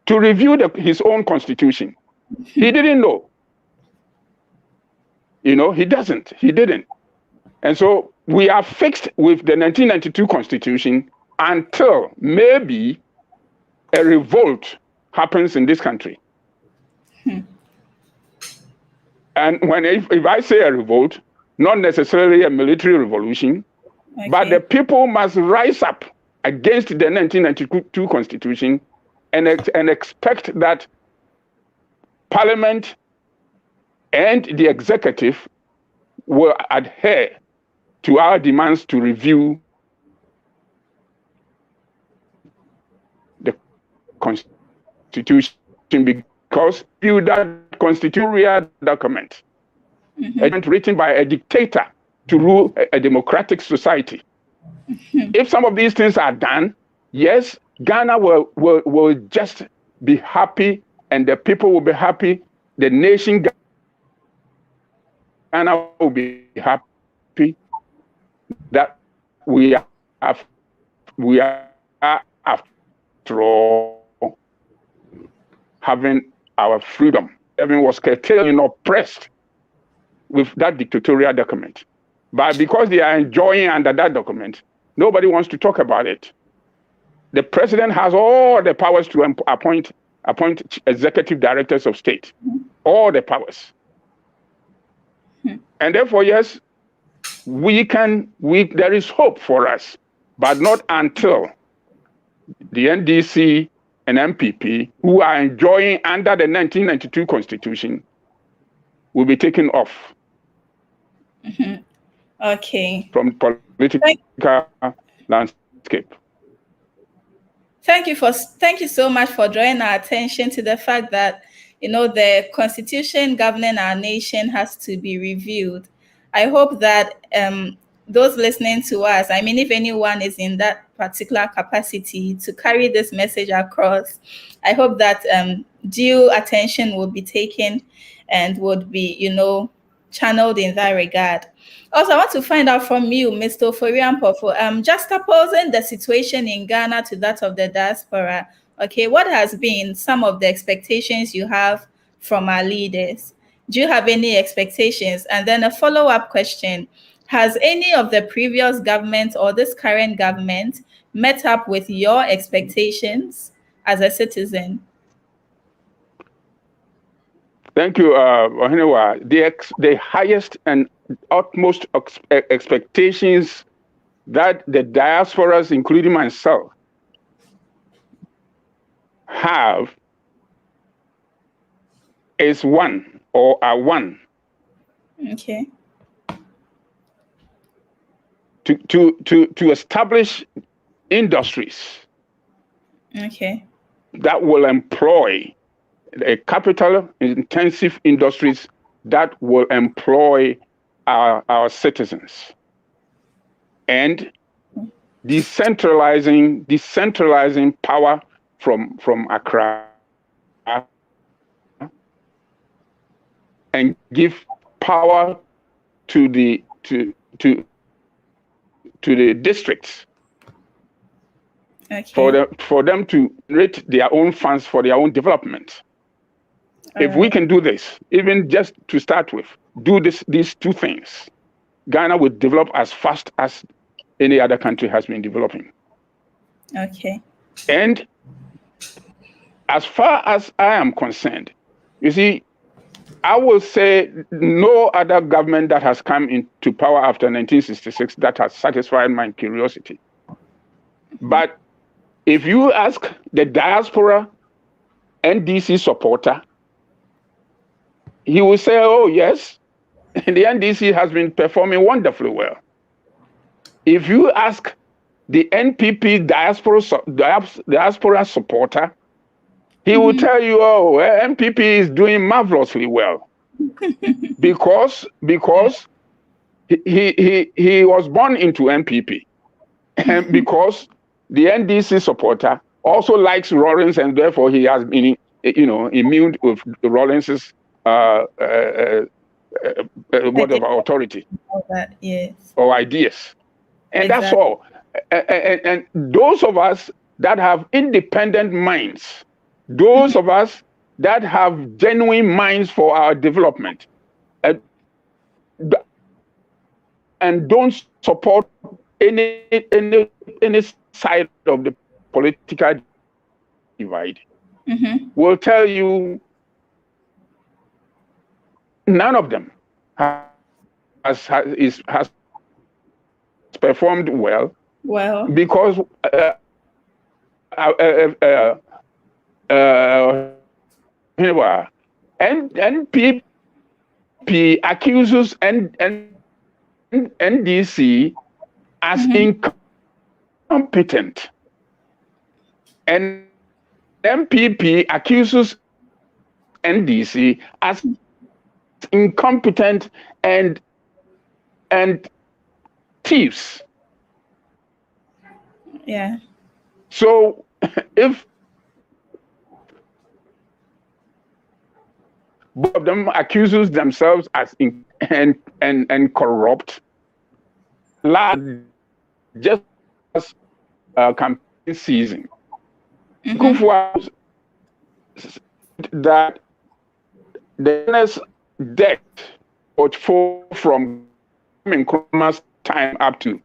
to review his own Constitution. He didn't know. He didn't. And so we are fixed with the 1992 Constitution until maybe a revolt happens in this country. And if I say a revolt, not necessarily a military revolution, but the people must rise up against the 1992 Constitution and expect that Parliament and the executive will adhere to our demands to review the Constitution, because that constitutional document, written by a dictator to rule a democratic society. If some of these things are done, yes, Ghana will just be happy, and the people will be happy. The nation Ghana will be happy that we are after all having our freedom. Everyone was curtailed and oppressed with that dictatorial document. But because they are enjoying under that document, nobody wants to talk about it. The president has all the powers to appoint executive directors of state, all the powers. And therefore, yes, there is hope for us, but not until the NDC and MPP, who are enjoying under the 1992 Constitution, will be taken off. Okay. From political landscape. Thank you so much for drawing our attention to the fact that, the constitution governing our nation has to be reviewed. I hope that those listening to us, I mean, if anyone is in that particular capacity to carry this message across, I hope that due attention will be taken and would be, channeled in that regard. Also, I want to find out from you, Mr. Oforiampofo, juxtaposing the situation in Ghana to that of the diaspora, okay, what has been some of the expectations you have from our leaders? Do you have any expectations? And then a follow-up question, has any of the previous government or this current government met up with your expectations as a citizen? Thank you, Ohenewa. The highest and utmost expectations that the diasporas, including myself, have is one. Okay. To establish industries. Okay. That will employ capital-intensive industries that will employ our citizens, and decentralizing power from Accra, and give power to the districts. Okay. For them to rate their own funds for their own development. If we can do this, even just to start with, these two things, Ghana will develop as fast as any other country has been developing. Okay. And as far as I am concerned, you see, I will say no other government that has come into power after 1966 that has satisfied my curiosity. But if you ask the diaspora NDC supporter, he will say, oh, yes, the NDC has been performing wonderfully well. If you ask the NPP diaspora supporter, he will tell you, oh, NPP is doing marvelously well. because he was born into NPP. And because the NDC supporter also likes Rawlings, and therefore he has been, immune with Rawlings's whatever authority yes. or ideas. And exactly. That's all. And those of us that have independent minds, those of us that have genuine minds for our development, and don't support any side of the political divide, will tell you none of them has performed well. Because NPP accuses NDC as incompetent, and MPP accuses NDC as incompetent and thieves. Yeah. So if both of them accuses themselves as and corrupt, just as campaign season, that the Ghana's debt portfolio from Nkrumah's time up to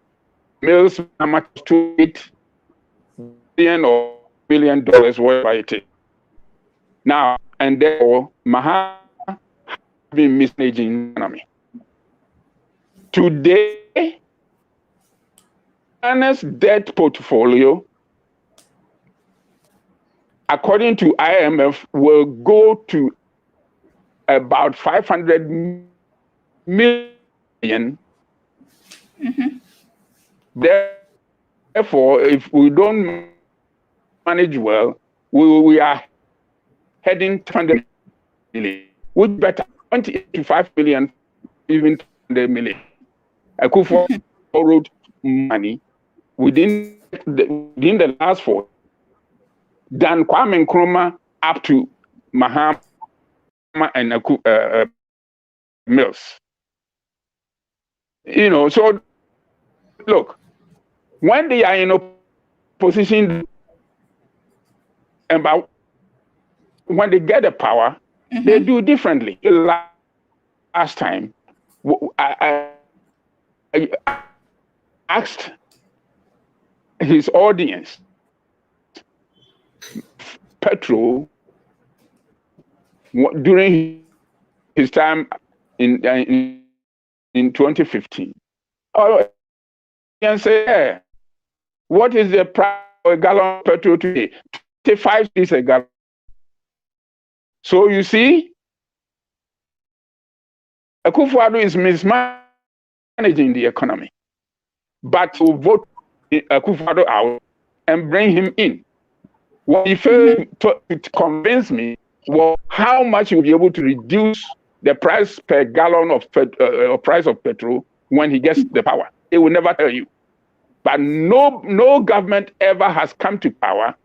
Mills amounted to $8 billion or $1 billion, whatever it is. Now, and therefore, Mahama has been mismanaging the economy. Today, Ghana's debt portfolio, according to IMF, will go to about 500 million. Therefore, if we don't manage well, we are heading 200 million, which better 25 million, even 200 million. Akufo borrowed money within the last 4 than Kwame Nkrumah up to Mahama and Mills. You know, so look, when they are in opposition, about when they get the power, they do differently. Last time, I asked his audience, Petro, during his time in 2015, and say, hey, what is the price of a gallon of petrol today? 25 cents a gallon. So you see, Akufo-Addo is mismanaging the economy. But to vote Akufo-Addo out and bring him in, what he failed to convince me was how much he will be able to reduce the price per gallon of price of petrol when he gets the power. He will never tell you. But no government ever has come to power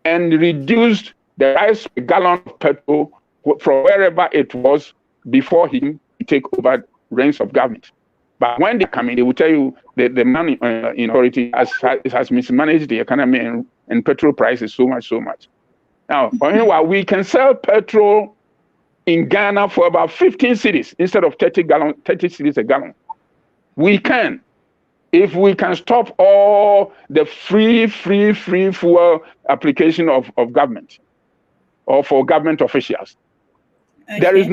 and reduced the price per gallon of petrol from wherever it was before him to take over reins of government. But when they come in, they will tell you that the money in authority has mismanaged the economy and petrol prices so much. Now, we can sell petrol in Ghana for about 15 cedis instead of 30 cedis a gallon. We can. If we can stop all the free fuel application of government or for government officials. Okay. There is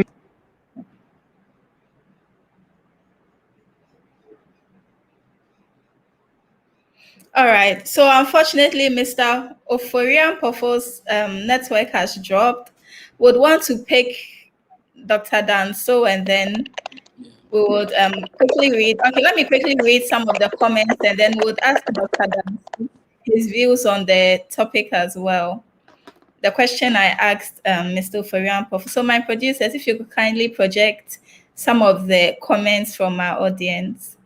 all right. So unfortunately, Mr. Oforian-Pofo's network has dropped. Would want to pick Dr. Danso and then we would quickly read. Okay, let me quickly read some of the comments and then we'll ask Dr. Danso his views on the topic as well. The question I asked Mr. Oforian-Pofo. So my producers, if you could kindly project some of the comments from our audience.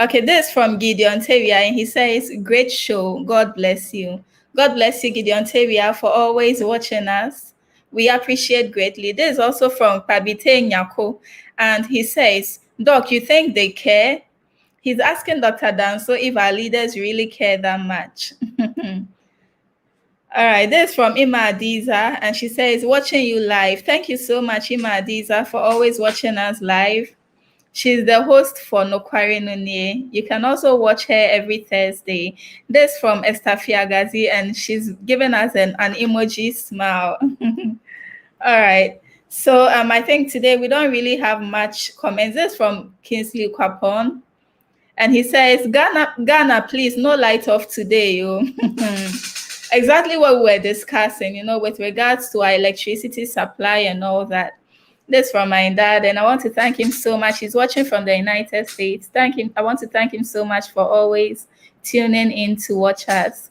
Okay, this is from Gideon Tavia, and he says, great show. God bless you. God bless you, Gideon Tavia, for always watching us. We appreciate greatly. This is also from Pabite Nyako, and he says, Doc, you think they care? He's asking Dr. Danso if our leaders really care that much. All right, this is from Ima Adiza, and she says, watching you live. Thank you so much, Ima Adiza, for always watching us live. She's the host for Nokware Nunye. You can also watch her every Thursday. This from Esther Fiagazi, and she's given us an emoji smile. All right. So I think today we don't really have much comments. This from Kingsley Kwapon. And he says, Ghana, please, no light off today. Yo. Exactly what we were discussing, with regards to our electricity supply and all that. This from my dad, and I want to thank him so much. He's watching from the United States. I want to thank him so much for always tuning in to watch us.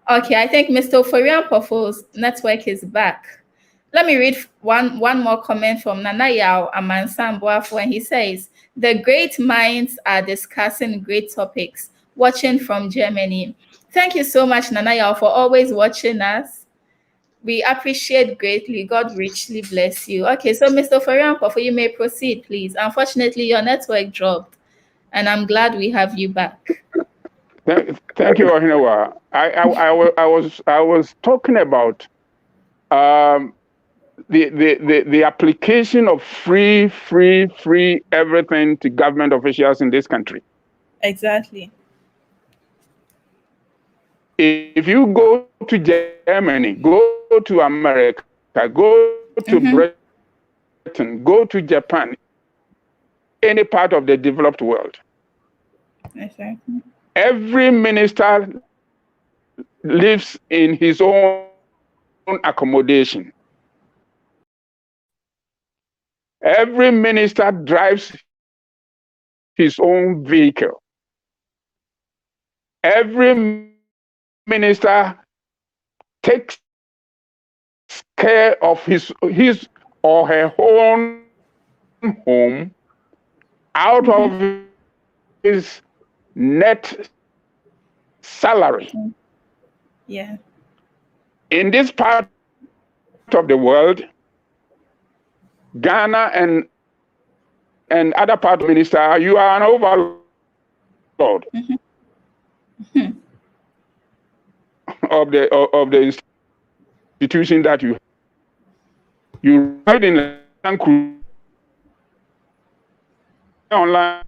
Okay, I think Mr. Oforian-Pofo's network is back. Let me read one more comment from Nana Yao Amansamboafo, and he says, the great minds are discussing great topics, watching from Germany. Thank you so much, Nana Yao, for always watching us. We appreciate greatly. God richly bless you. Okay, so Mr. Oforian-Pofo, you may proceed, please. Unfortunately, your network dropped, and I'm glad we have you back. Thank you, Ohinawa. I was talking about the application of free everything to government officials in this country. Exactly. If you go to Germany, go to America, go to Britain, go to Japan, any part of the developed world, Exactly. every minister lives in his own accommodation. Every minister drives his own vehicle. Every minister takes care of his or her own home out of his net salary. Yeah. In this part of the world, Ghana and other part of minister, you are an overlord of the institution that you ride in a cruise online.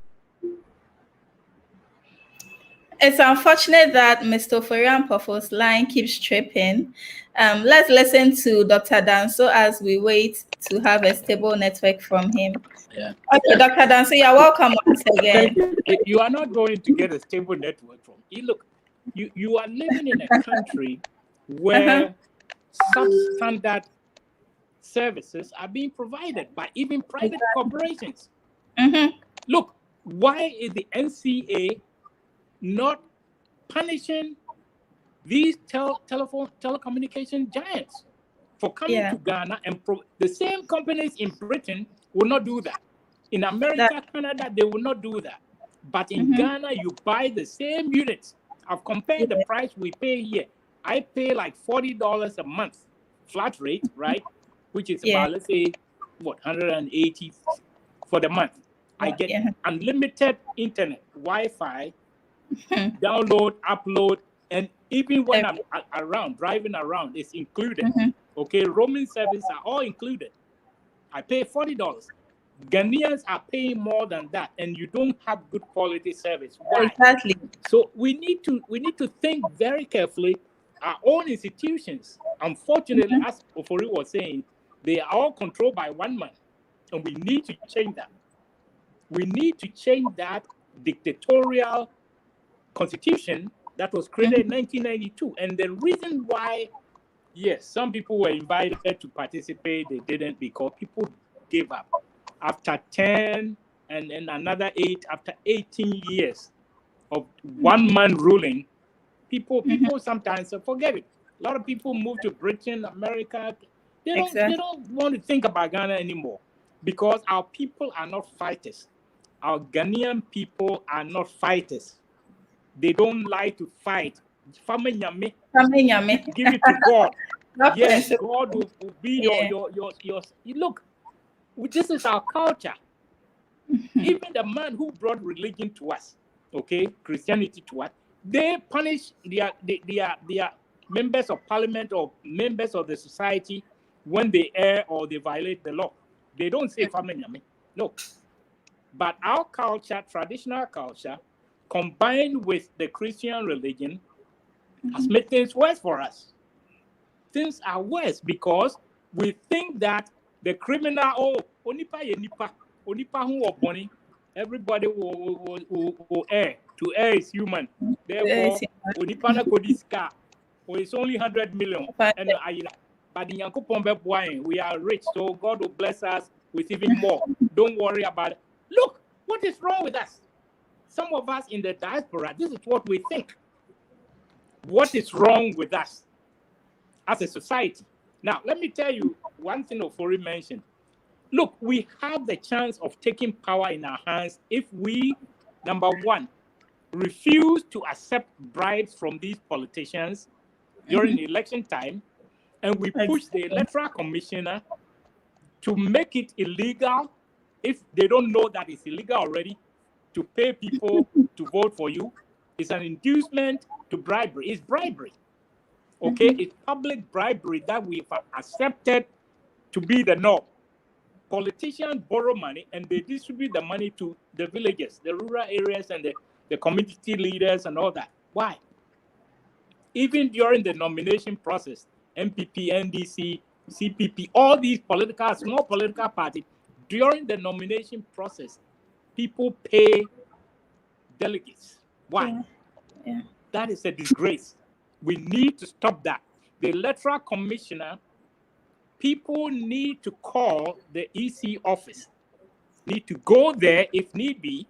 It's unfortunate that Mr. Forian-Pofo's line keeps tripping. Let's listen to Dr. Danso as we wait to have a stable network from him. Yeah. Okay, Dr. Danso, you're welcome once again. You are not going to get a stable network from. Look, you are living in a country where substandard services are being provided by even private corporations. Look, why is the NCA not punishing these telecommunication giants for coming to Ghana, and the same companies in Britain will not do that. In America, Canada, they will not do that. But in Ghana, you buy the same units. I've compared the price we pay here. I pay like $40 a month, flat rate, right? Which is about, let's say, what, 180 for the month. I get unlimited internet, Wi-Fi, download, upload, and even when I'm driving around, it's included. Okay, roaming service are all included. I pay $40. Ghanaians are paying more than that, and you don't have good quality service. Why? Exactly. So we need to think very carefully. Our own institutions, unfortunately, as Ofori was saying, they are all controlled by one man, and we need to change that. We need to change that dictatorial constitution that was created in 1992. And the reason why, yes, some people were invited to participate, they didn't, because people gave up. After 10 and another 8, after 18 years of one man ruling, people sometimes forget it. A lot of people move to Britain, America. They don't want to think about Ghana anymore, because our people are not fighters. Our Ghanaian people are not fighters. They don't like to fight. Give it to God. Yes, God will be your. Look, this is our culture. Even the man who brought religion to us, okay, Christianity to us, they punish their members of parliament or members of the society when they err or they violate the law. They don't say family. No. But our culture, traditional culture, combined with the Christian religion, has made things worse for us. Things are worse because we think that the criminal, onipa who are born, everybody will err. To err is human. Therefore, onipa na kodiska, it's only 100 million. And but in Yankupombe, we are rich, so God will bless us with even more. Don't worry about it. Look, what is wrong with us? Some of us in the diaspora, this is what we think. What is wrong with us as a society? Now, let me tell you one thing Ofori mentioned. Look, we have the chance of taking power in our hands if we, number one, refuse to accept bribes from these politicians during election time, and we push the electoral commissioner to make it illegal, if they don't know that it's illegal already, to pay people to vote for you. It's an inducement to bribery. It's bribery. Okay, it's public bribery that we've accepted to be the norm. Politicians borrow money and they distribute the money to the villages, the rural areas, and the community leaders and all that. Why? Even during the nomination process, MPP, NDC, CPP, all these small political parties, during the nomination process, people pay delegates. Why? Yeah. That is a disgrace. We need to stop that. The electoral commissioner, people need to call the EC office, need to go there if need be,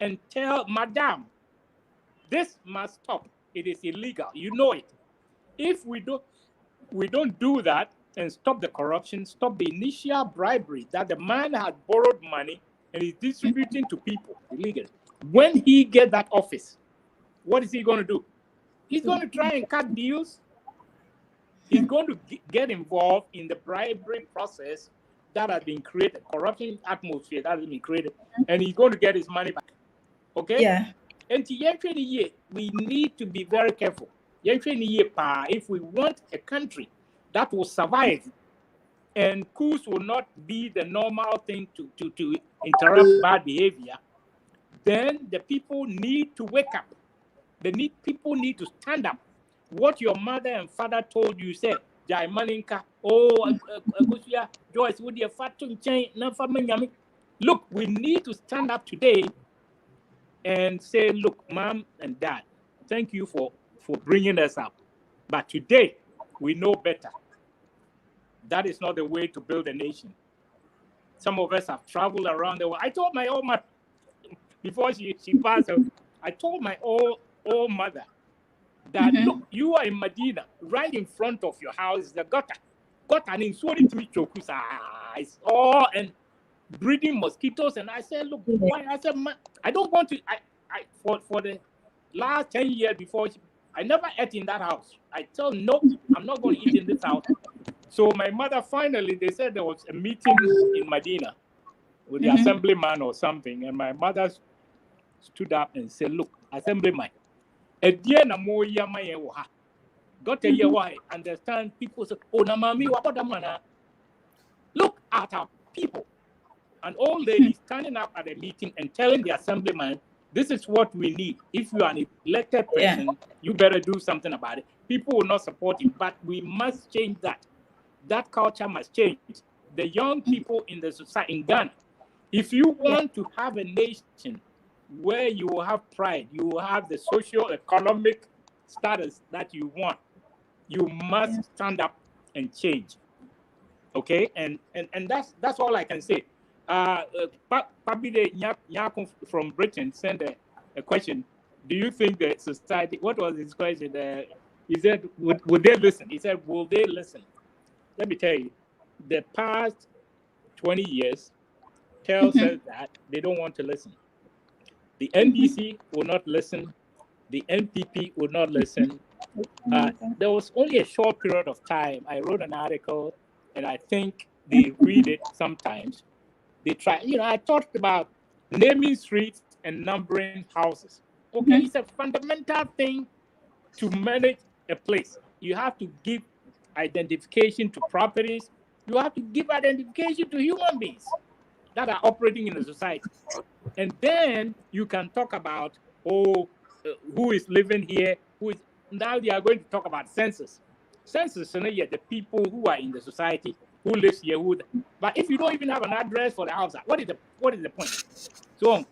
and tell Madam, this must stop. It is illegal. You know it. If we don't do that and stop the corruption, stop the initial bribery that the man had borrowed money and is distributing to people illegally. When he gets that office, what is he going to do? He's going to try and cut deals. He's going to get involved in the bribery process that has been created, corruption atmosphere that has been created, and he's going to get his money back. Okay? Yeah. And we need to be very careful. If we want a country that will survive and coups will not be the normal thing to interrupt bad behavior, then the people need to wake up. People need to stand up. What your mother and father told you, said, Jai Malinka, Joyce, would you look, we need to stand up today and say, look, mom and dad, thank you for bringing us up. But today, we know better. That is not the way to build a nation. Some of us have traveled around the world. I told my old mother, before she passed, I told my old mother that, look, you are in Medina, right in front of your house is the gutter. Gutter in Swori to it's all and breeding mosquitoes. And I said, look, why? I said, I don't want to. For the last 10 years before, I never ate in that house. I told, no, I'm not going to eat in this house. So my mother finally, they said there was a meeting in Medina with the assemblyman or something, and my mother stood up and said, look, assemblyman, got a year why understand people say, oh, Namami, what about the man? Look at our people. An old lady standing up at a meeting and telling the assemblyman, this is what we need. If you are an elected person, you better do something about it. People will not support you, but we must change that. That culture must change. The young people in the society in Ghana, if you want to have a nation where you will have pride, you will have the socio-economic status that you want, you must stand up and change. Okay, and that's all I can say. Papi from Britain sent a question. Do you think that society? What was his question? He said, "Would they listen?" He said, "Will they listen?" Let me tell you, the past 20 years tells us that they don't want to listen. The NDC will not listen. The NPP will not listen. There was only a short period of time. I wrote an article, and I think they read it sometimes. They try, I talked about naming streets and numbering houses. Okay, it's a fundamental thing to manage a place. You have to give identification to properties. You have to give identification to human beings that are operating in the society. And then you can talk about, who is living here, now they are going to talk about census. Census, the people who are in the society, who lives here, but if you don't even have an address for the house, what is the point? So,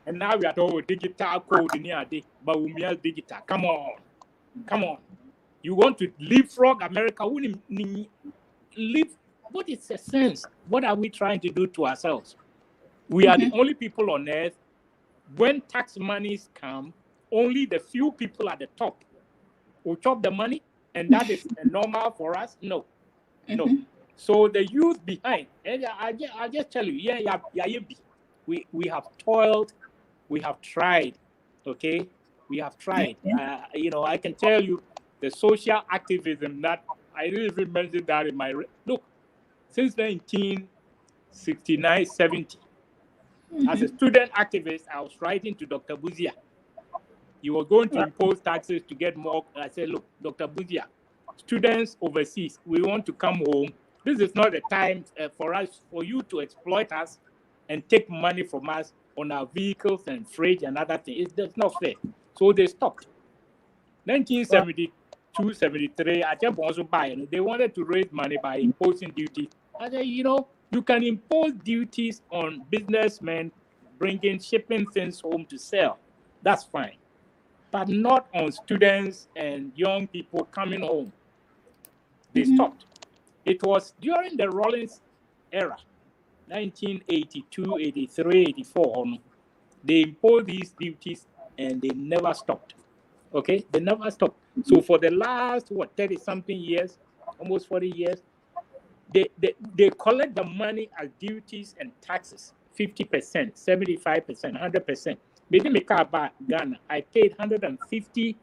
and now we are talking digital code in here, but we are digital. Come on. You want to leapfrog America? What is the sense? What are we trying to do to ourselves? We are the only people on earth. When tax monies come, only the few people at the top will chop the money, and that is normal for us? No. So the youth behind, and I just tell you, we have toiled, we have tried, okay? We have tried. I can tell you the social activism that I didn't even mention that in my look. Since 1969, 70, as a student activist, I was writing to Dr. Buzia. You were going to impose taxes to get more. I said, look, Dr. Buzia, students overseas, we want to come home. This is not the time for you to exploit us and take money from us on our vehicles and freight and other things. That's not fair. So they stopped. 1972, 73, I just also buy. They wanted to raise money by imposing duties. I said, you can impose duties on businessmen shipping things home to sell. That's fine. But not on students and young people coming home. They stopped. It was during the Rawlings era, 1982, 83, 84, they imposed these duties and they never stopped. Okay? They never stopped. So for the last, 30-something years, almost 40 years, they collect the money as duties and taxes, 50%, 75%, 100%. Maybe my car back Ghana, I paid 150%.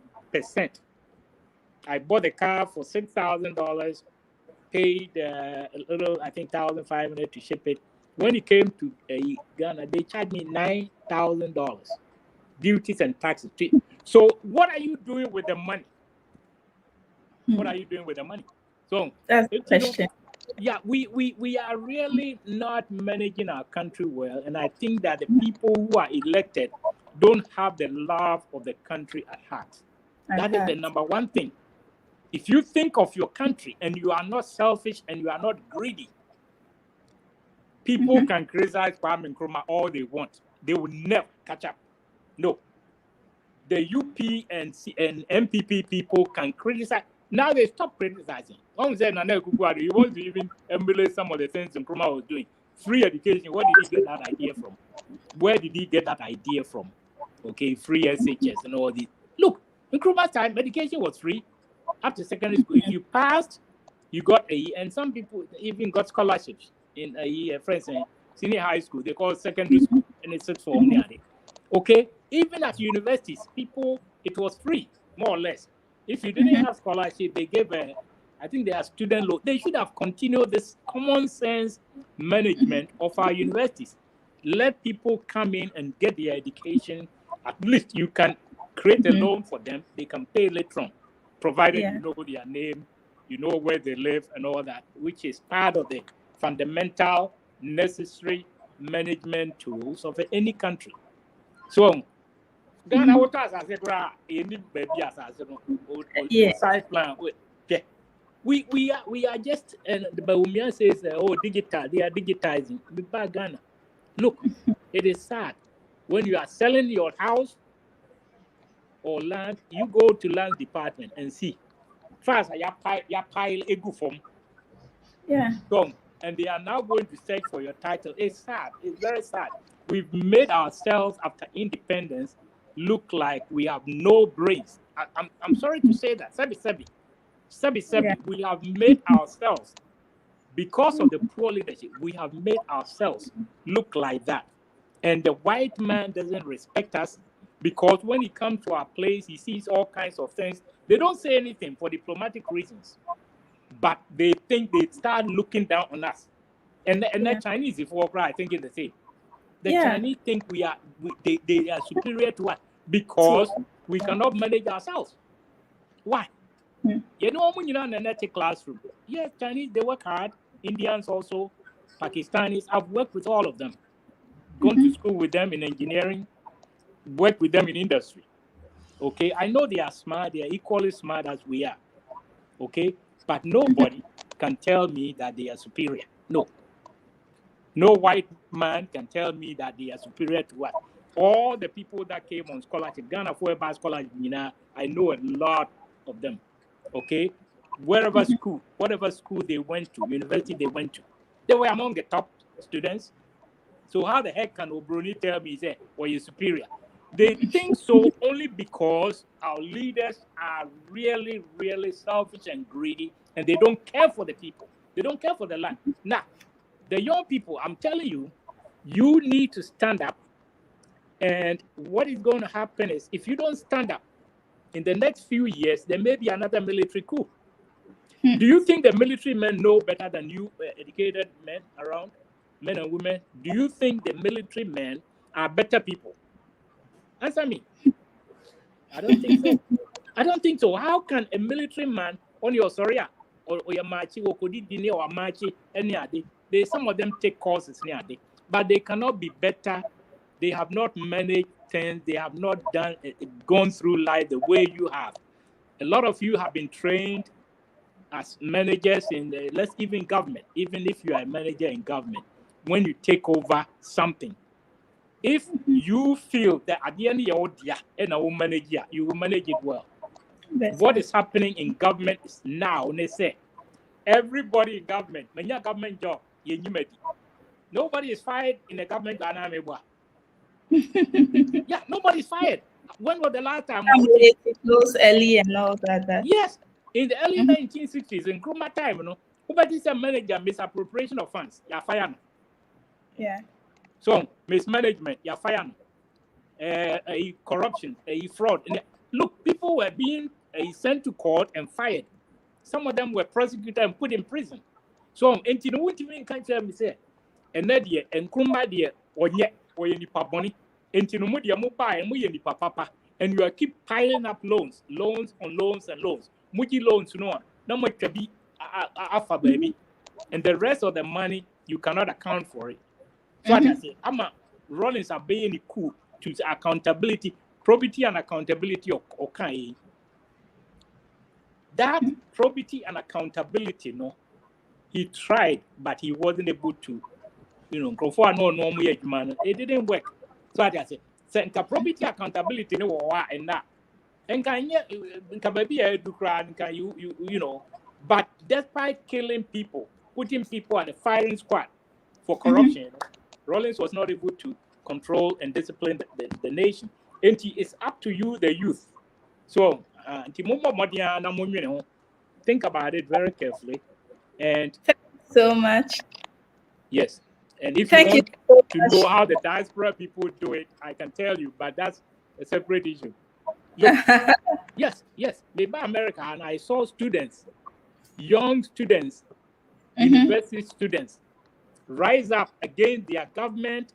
I bought the car for $6,000, paid a little, I think $1,500 to ship it. When it came to Ghana, they charged me $9,000, duties and taxes. So what are you doing with the money? What are you doing with the money? So that's the question. Yeah, we are really not managing our country well, and I think that the people who are elected don't have the love of the country at heart. That is the number one thing. If you think of your country and you are not selfish and you are not greedy, people can criticize Kwame Nkrumah all they want. They will never catch up. No. The UP and MPP people can criticize. Now they stop criticizing. One said, you want to even emulate some of the things Nkrumah was doing. Free education, where did he get that idea from? Where did he get that idea from? Okay, free SHS and all this. Look, Nkrumah's time, education was free. Up to secondary school, if you passed, you got and some people even got scholarships in for instance, senior high school. They call it secondary school, and it's for Omniade. Okay, even at universities, it was free, more or less. If you didn't have scholarship, they gave I think they are student loan. They should have continued this common sense management of our universities. Let people come in and get their education. At least you can create a loan for them. They can pay later on, provided you know their name, you know where they live and all that, which is part of the fundamental, necessary management tools of any country. So, Ghana, what as I said, any baby as I said, side plan. We are just, and the Baumian says, digital, they are digitizing. By Ghana, look, it is sad when you are selling your house or land. You go to land department and see. First, you pile a good form. Yeah. And they are now going to search for your title. It's sad. It's very sad. We've made ourselves, after independence, look like we have no brains. I'm sorry to say that. Sebi. We have made ourselves, because of the poor leadership, we have made ourselves look like that. And the white man doesn't respect us, because when he comes to our place, he sees all kinds of things. They don't say anything for diplomatic reasons, but they think they start looking down on us. And the Chinese, if we're I think, is the same. The Chinese think they are superior to us because we cannot manage ourselves. Why? You know, when you're in a classroom, yes, Chinese, they work hard. Indians also, Pakistanis. I've worked with all of them. Gone to school with them in engineering, worked with them in industry. Okay, I know they are smart. They are equally smart as we are. Okay, but nobody can tell me that they are superior. No white man can tell me that they are superior to us. All the people that came on scholarship, Ghana Forever Scholarship, I know a lot of them. Okay, whatever school they went to, university they went to, they were among the top students. So how the heck can Obroni tell me, say, well, you're superior? They think so only because our leaders are really, really selfish and greedy, and they don't care for the people. They don't care for the land. Now, the young people, I'm telling you, you need to stand up. And what is going to happen is, if you don't stand up, in the next few years, there may be another military coup. Do you think the military men know better than you educated men around, men and women? Do you think the military men are better people? Answer me. I don't think so. I don't think so. How can a military man on your sorry or your marchi or kodidine or marchi any ade. They some of them take courses near day, but they cannot be better. They have not managed things. They have not gone through life the way you have. A lot of you have been trained as managers in the, let's even government. Even if you are a manager in government, when you take over something, if you feel that at the end of your day, you will manage it well. What is happening in government is now, they say, everybody in government, when your government job, nobody is fired in a government. Yeah, nobody is fired. When was the last time? It close early and all that. Yes, in the early 1960s, in Nkrumah time, nobody is a manager misappropriation of funds. You're fired. Yeah. So mismanagement, you're fired. Corruption, fraud. Look, people were being sent to court and fired. Some of them were prosecuted and put in prison. So, and you know what you mean? Can't you say? And that year, and Nkrumah dear, or yet, or any paboni, and you know what you buy and we papa, and you are keep piling up loans on loans and loans. Muji loans, you know, no much to be alpha baby, and the rest of the money you cannot account for it. So I say, I'm a Rollins are being cool to accountability, probity and accountability or kind. That probity and accountability, no, he tried, but he wasn't able to, go for no normal man. It didn't work. So I say, center probity accountability, no, and that. And can be a can you know, but despite killing people, putting people at the firing squad for corruption, Rollins was not able to control and discipline the nation. And it's up to you, the youth. So, think about it very carefully. And thank you so much. Yes. And if you want to know how the diaspora people do it, I can tell you, but that's a separate issue. Look, yes. They buy America, and I saw students, young students, university students, rise up against their government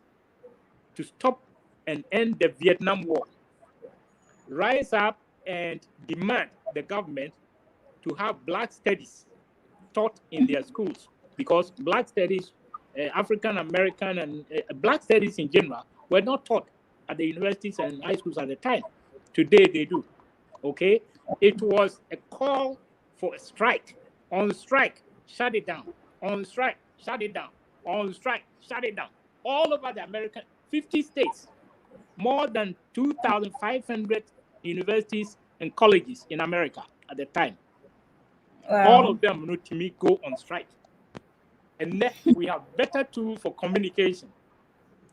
to stop and end the Vietnam War. Rise up and demand the government to have Black studies taught in their schools, because Black studies, African American and Black studies in general were not taught at the universities and high schools at the time. Today they do. Okay? It was a call for a strike. On strike, shut it down. On strike, shut it down. On strike, shut it down. All over the American 50 states, more than 2,500 universities and colleges in America at the time. Wow. All of them to me go on strike. And then we have better tools for communication.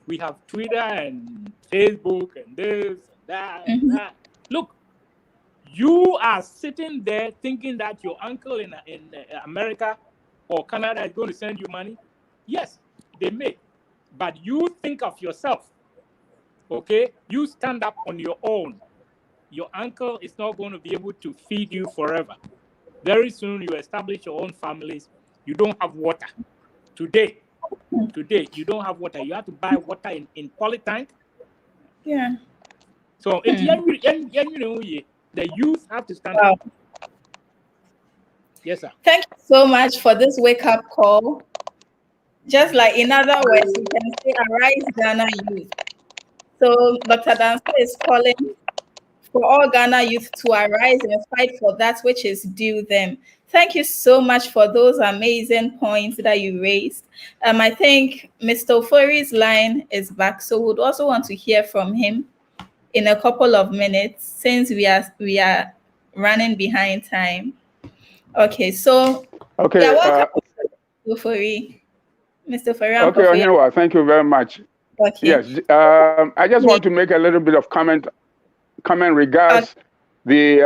We have Twitter and Facebook and this and that and that. Look, you are sitting there thinking that your uncle in America or Canada is going to send you money. Yes, they may. But you think of yourself. Okay? You stand up on your own. Your uncle is not going to be able to feed you forever. Very soon you establish your own families. You don't have water. Today, you don't have water. You have to buy water in polytank. Yeah. So the youth have to stand up. Yes, sir. Thank you so much for this wake-up call. Just like in other words, you can say, arise Ghana youth. So Dr. Danso is calling for all Ghana youth to arise and fight for that which is due them. Thank you so much for those amazing points that you raised. I think Mr. Ofori's line is back, so we'd also want to hear from him in a couple of minutes since we are running behind time. Okay, so okay, yeah, welcome, Ofori. Mr. Ofori. Okay, Onyewa, thank you very much. Okay. Yes, I just want to make a little bit of comment regards the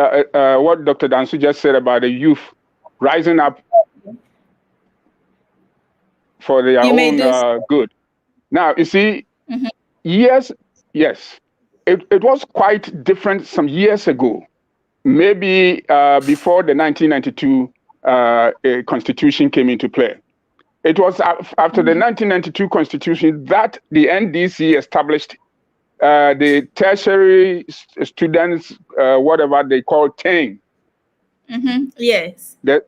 what Dr. Danso just said about the youth rising up for their own good. Now, you see, yes, it was quite different some years ago. Maybe before the 1992 Constitution came into play. It was after the 1992 Constitution that the NDC established the tertiary students, whatever they call TANG. Yes. The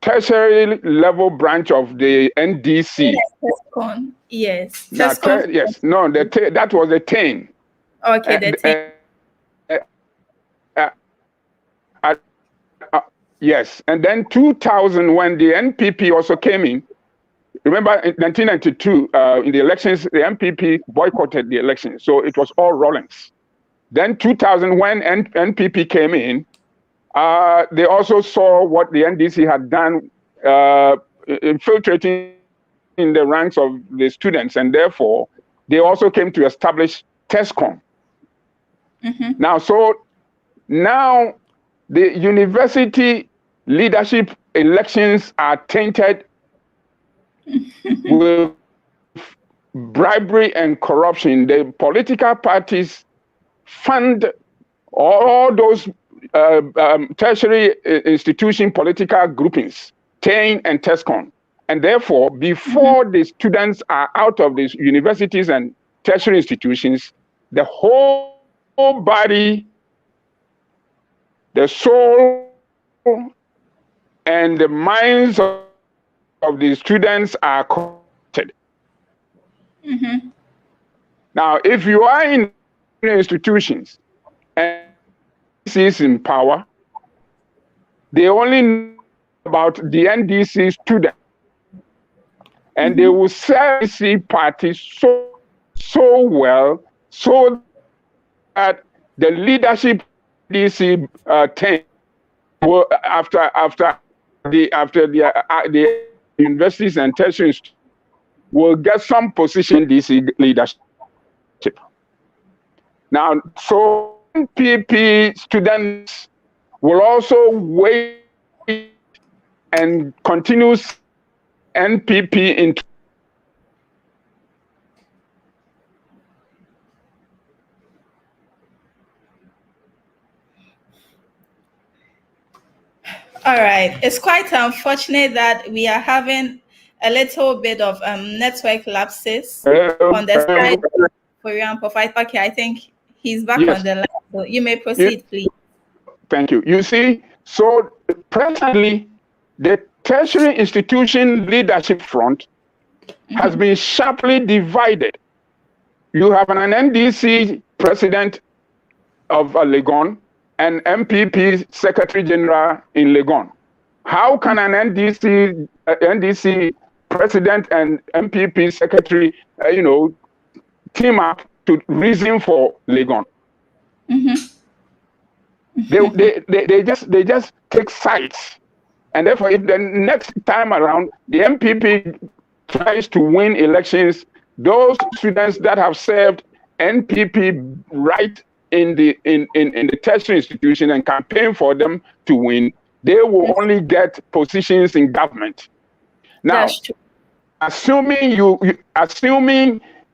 tertiary level branch of the NDC. TESCON. Yes. Now, TESCON. yes. No, that was the 10. Okay, the 10. Yes, and then 2000, when the NPP also came in, remember in 1992, in the elections, the NPP boycotted the elections, so it was all Rawlings. Then 2000, when NPP came in, they also saw what the NDC had done, infiltrating in the ranks of the students, and therefore, they also came to establish TESCON. Now, the university leadership elections are tainted with bribery and corruption. The political parties fund all those tertiary institution political groupings, TAIN and TESCON. And therefore, before the students are out of these universities and tertiary institutions, the whole body, the soul, and the minds of the students are corrupted. Now, if you are in institutions and is in power, they only know about the NDC student, and they will sell the party so well, so that the leadership DC 10 will, after the universities and tertiaries will get some position DC leadership. Now, so NPP students will also wait and continue NPP into. All right. It's quite unfortunate that we are having a little bit of network lapses on the side for Prof. Okay, I think he's back on the line. So you may proceed, please. Thank you. You see, so presently, the tertiary institution leadership front has been sharply divided. You have an NDC president of Legon and MPP Secretary General in Legon. How can an NDC president and MPP secretary, team up to reason for Legon? They just take sides, and therefore, if the next time around the MPP tries to win elections, those students that have served NPP right in the tertiary institution and campaign for them to win, they will only get positions in government. Now, assuming you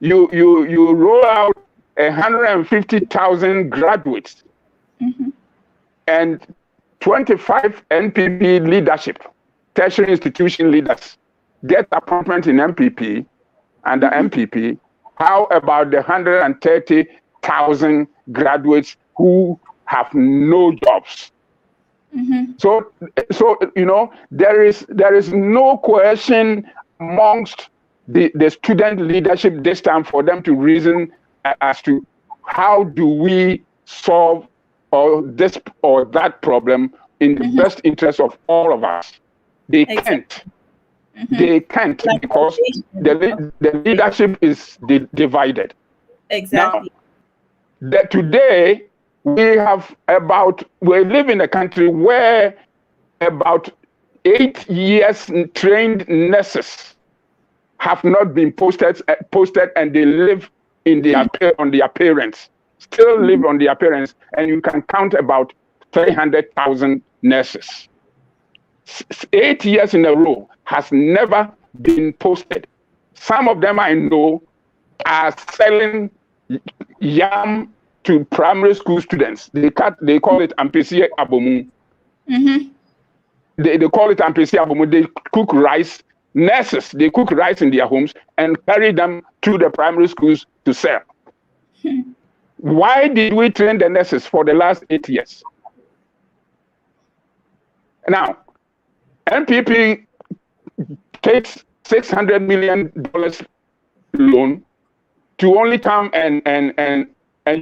roll out 150,000 graduates and 25 NPP leadership, tertiary institution leaders, get appointment in MPP and the MPP, how about the 130,000 graduates who have no jobs? So there is no coercion amongst the student leadership this time for them to reason as to how do we solve this or that problem in the best interest of all of us. They can't. They can't because the leadership is divided. Exactly. Now, today we live in a country where about 8 years trained nurses have not been posted and they live on their parents, still live on their parents, and you can count about 300,000 nurses. 8 years in a row has never been posted. Some of them I know are selling yam to primary school students. They call it ampesi abomu. They call it ampesi abomu. They cook rice. Nurses, they cook rice in their homes and carry them to the primary schools to sell. Why did we train the nurses for the last 8 years? Now, NPP takes $600 million loan to only come and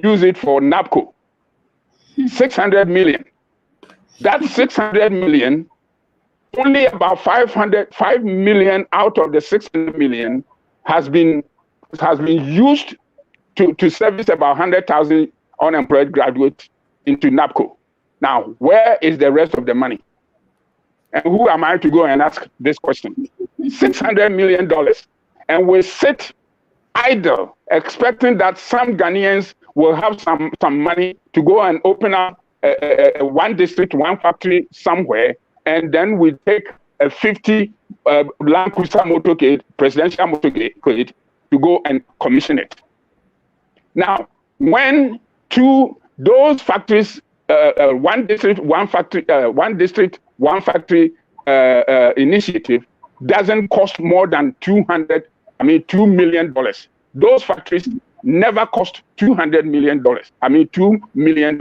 use it for NAPCO. 600 million. That 600 million, only about 5 million out of the 600 million has been used to service about 100,000 unemployed graduates into NAPCO. Now, where is the rest of the money? And who am I to go and ask this question? $600 million. And we sit idle, expecting that some Ghanaians will have some money to go and open up one district, one factory somewhere, and then we take a 50 Land Cruiser motorcade, presidential motorcade, to go and commission it. Now, when those factories, one district, one factory initiative doesn't cost more than $2 million. Those factories never cost $200 million. $2 million.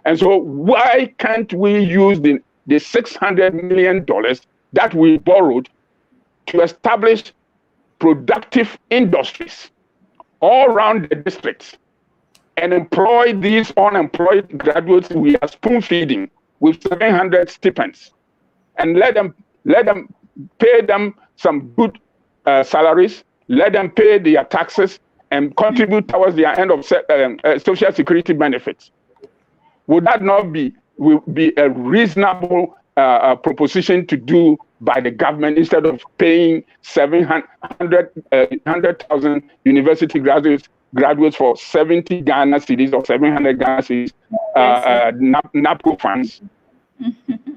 And so why can't we use the $600 million that we borrowed to establish productive industries all around the districts and employ these unemployed graduates we are spoon feeding with 700 stipends, and let them pay them some good salaries, let them pay their taxes and contribute towards their end of social security benefits? Would that not be a reasonable proposition to do by the government instead of paying 100,000 university graduates for 70 Ghana cedis or 700 Ghana cedis NAPCO funds?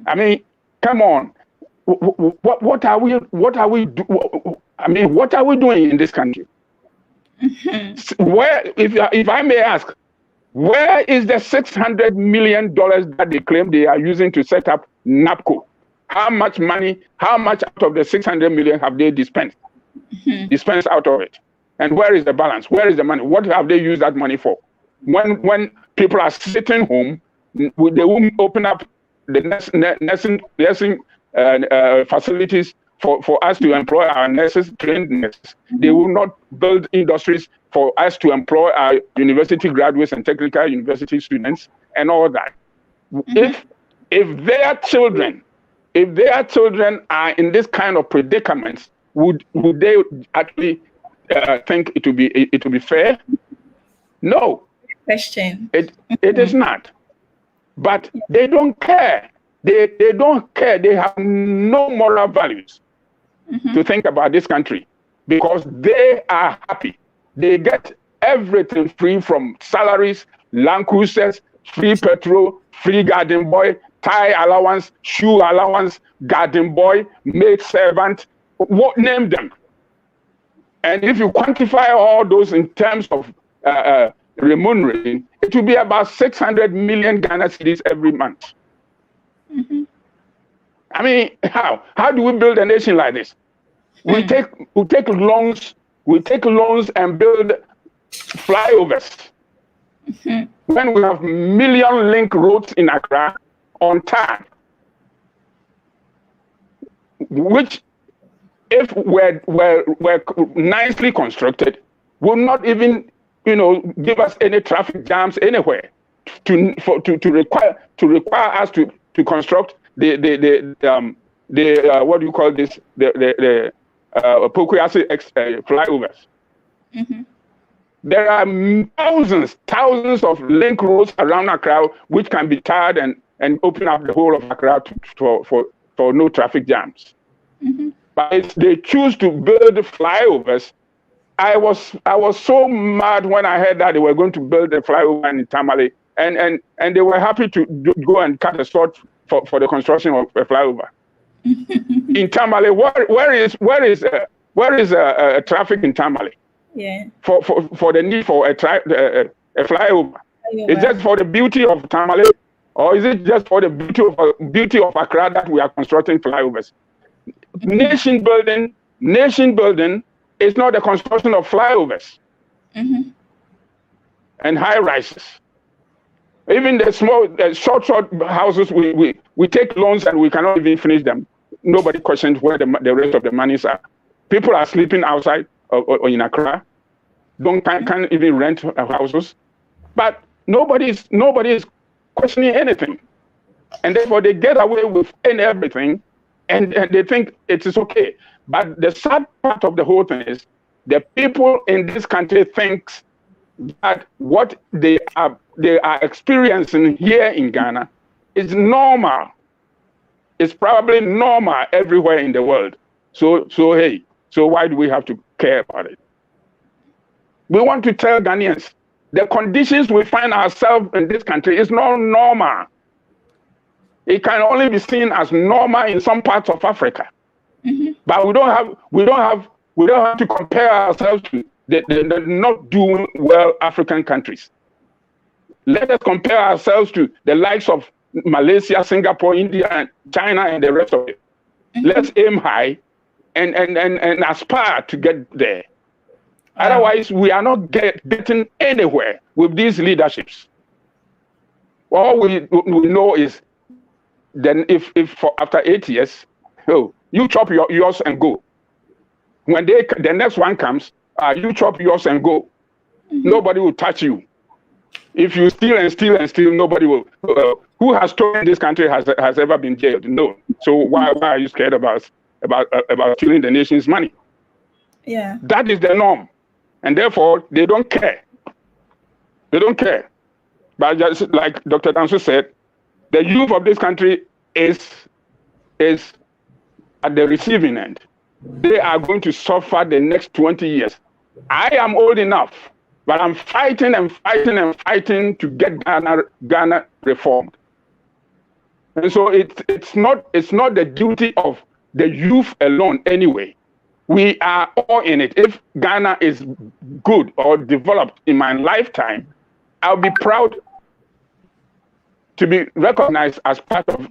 I mean, come on. What are we doing in this country? Where, if I may ask, where is the $600 million that they claim they are using to set up NAPCO? How much money, how much out of the 600 million have they dispensed out of it? And where is the balance? Where is the money? What have they used that money for? When people are sitting home, they won't open up the nursing facilities for us to employ our nurses, trained nurses. They will not build industries for us to employ our university graduates and technical university students and all that. If their children are in this kind of predicaments, would they actually think it will be fair? No. Question. It is not. But they don't care. They don't care. They have no moral values to think about this country because they are happy. They get everything free from salaries, Land Cruisers, free petrol, free garden boy, tie allowance, shoe allowance, garden boy, maid servant, name them. And if you quantify all those in terms of remuneration, it will be about 600 million Ghana cedis every month. I mean, how do we build a nation like this? We take loans and build flyovers. When we have million link roads in Accra on time, which if were nicely constructed, will not even give us any traffic jams anywhere to require us to construct the what do you call this, the Pokuase flyovers. There are thousands of link roads around Accra which can be tarred and open up the whole of Accra for no traffic jams. But if they choose to build flyovers, I was so mad when I heard that they were going to build a flyover in Tamale, and they were happy to go and cut a sword for the construction of a flyover. In Tamale, where is traffic in Tamale? Yeah. For the need for a flyover. Is just for the beauty of Tamale, or is it just for the beauty of Accra that we are constructing flyovers? Nation building is not the construction of flyovers and high rises. Even the small, short houses, we take loans and we cannot even finish them. Nobody questions where the rest of the monies are. People are sleeping outside or in Accra. Can't even rent houses. But nobody is questioning anything. And therefore they get away with everything and they think it is okay. But the sad part of the whole thing is the people in this country think that what they are experiencing here in Ghana is normal. It's probably normal everywhere in the world. So why do we have to care about it? We want to tell Ghanaians the conditions we find ourselves in this country is not normal. It can only be seen as normal in some parts of Africa. But we don't have to compare ourselves to the not doing well African countries. Let us compare ourselves to the likes of Malaysia, Singapore, India, and China, and the rest of it. Let's aim high and aspire to get there. Otherwise, we are not getting anywhere with these leaderships. All we know is then if after 8 years, you chop yours and go. When the next one comes, you chop yours and go. Nobody will touch you. If you steal and steal and steal, nobody will. Who has stolen this country has ever been jailed? No. So why are you scared about stealing the nation's money? Yeah. That is the norm, and therefore they don't care. They don't care. But just like Dr. Danso said, the youth of this country is at the receiving end. They are going to suffer the next 20 years. I am old enough, but I'm fighting and fighting and fighting to get Ghana reformed. And so it's not the duty of the youth alone anyway. We are all in it. If Ghana is good or developed in my lifetime, I'll be proud to be recognized as part of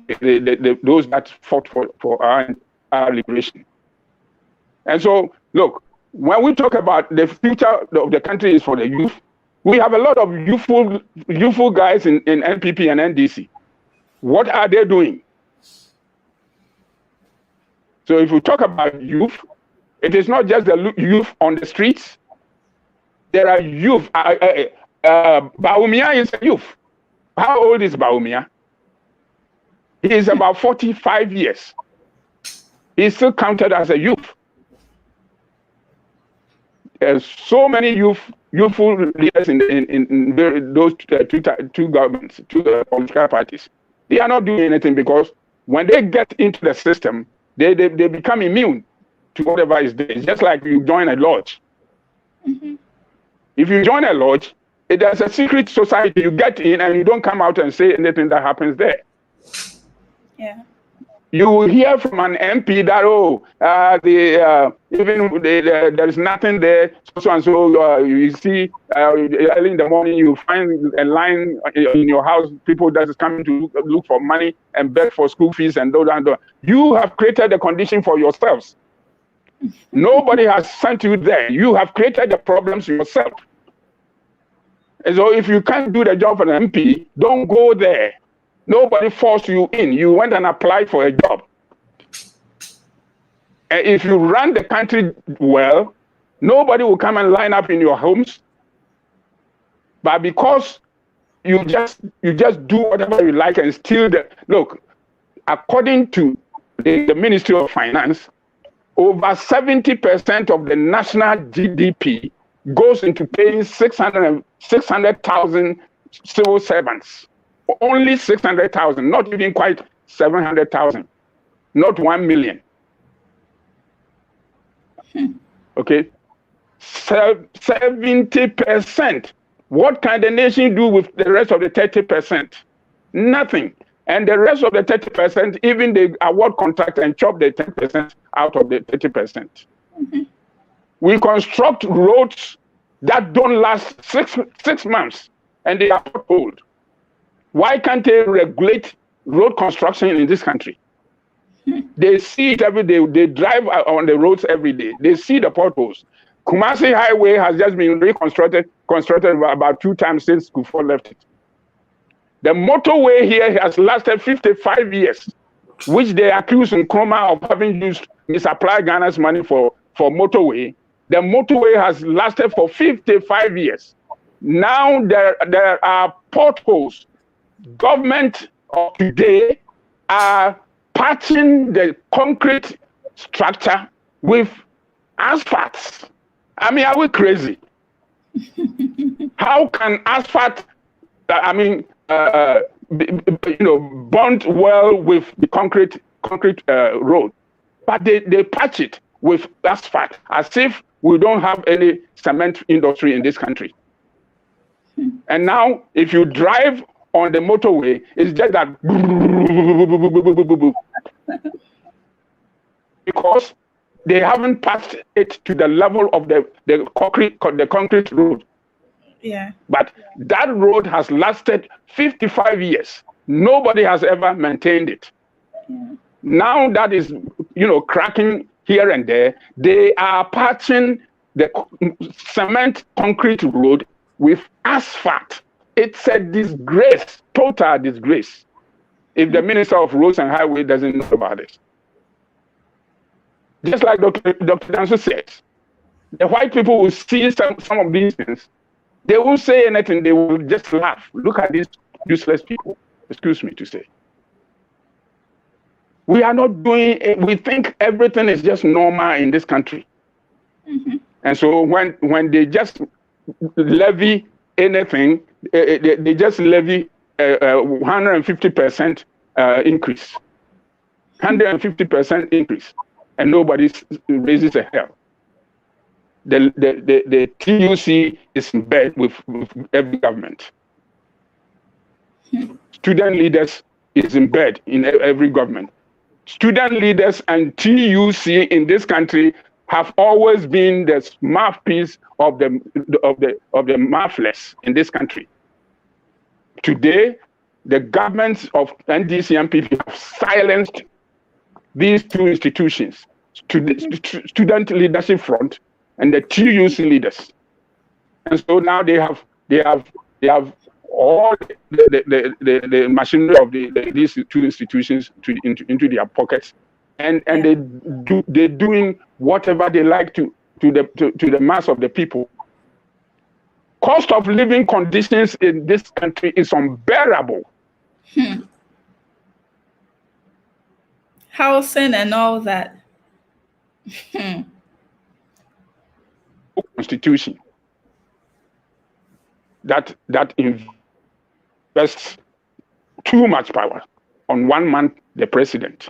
those that fought for our liberation. And so, look, when we talk about the future of the country is for the youth, we have a lot of youthful guys in NPP and NDC. What are they doing? So if we talk about youth, it is not just the youth on the streets. There are youth. Baumia is a youth. How old is Baumia? He is about 45 years. He's still counted as a youth. There's so many youthful leaders in those two governments, two political parties. They are not doing anything because when they get into the system, they become immune to whatever is there. It's just like you join a lodge. If you join a lodge, there's a secret society. You get in and you don't come out and say anything that happens there. Yeah. You will hear from an MP that there is nothing there, so and so. You see, early in the morning you find a line in your house, people that is coming to look for money and beg for school fees and those and those. You have created the condition for yourselves. Nobody has sent you there. You have created the problems yourself. And so if you can't do the job of an MP, don't go there. Nobody forced you in. You went and applied for a job. And if you run the country well, nobody will come and line up in your homes. But because you just do whatever you like and steal look, according to the Ministry of Finance, over 70% of the national GDP goes into paying 600,000 civil servants. Only 600,000, not even quite 700,000, not 1 million. Okay, 70%. What can the nation do with the rest of the 30%? Nothing. And the rest of the 30%, even they award contract and chop the 10% out of the 30%. We construct roads that don't last six months, and they are potholed. Why can't they regulate road construction in this country? They see it every day. They drive on the roads every day. They see the potholes. Kumasi Highway has just been constructed about 2 times since Kufuor left it. The motorway here has lasted 55 years, which they accuse Nkrumah of having used misapplied Ghana's money for motorway. The motorway has lasted for 55 years. Now there are potholes. Government of today are patching the concrete structure with asphalt. I mean, are we crazy? How can asphalt, bond well with the concrete road? But they patch it with asphalt as if we don't have any cement industry in this country. And now, if you drive on the motorway, it's just that because they haven't passed it to the level of the concrete road. Yeah. But that road has lasted 55 years. Nobody has ever maintained it. Yeah. Now that is, cracking here and there, they are patching the cement concrete road with asphalt. It's a disgrace, total disgrace, if the Minister of Roads and Highway doesn't know about it. Just like Dr. Danso says, the white people will see some of these things. They won't say anything. They will just laugh. Look at these useless people, excuse me to say. We are not doing it. We think everything is just normal in this country. Mm-hmm. And so when they just levy anything, they just levy 150% increase. 150% increase. And nobody raises a hell. The TUC is in bed with every government. Student leaders is in bed in every government. Student leaders and TUC in this country have always been the mouthpiece of the mouthless in this country. Today, the governments of NDC and MPP have silenced these two institutions, Student Leadership Front and the TUC leaders. And so now they have all the machinery of these two institutions into their pockets, and they're doing whatever they like to the mass of the people. Cost of living conditions in this country is unbearable. Housing and all that. Constitution that invests too much power on one man, the president,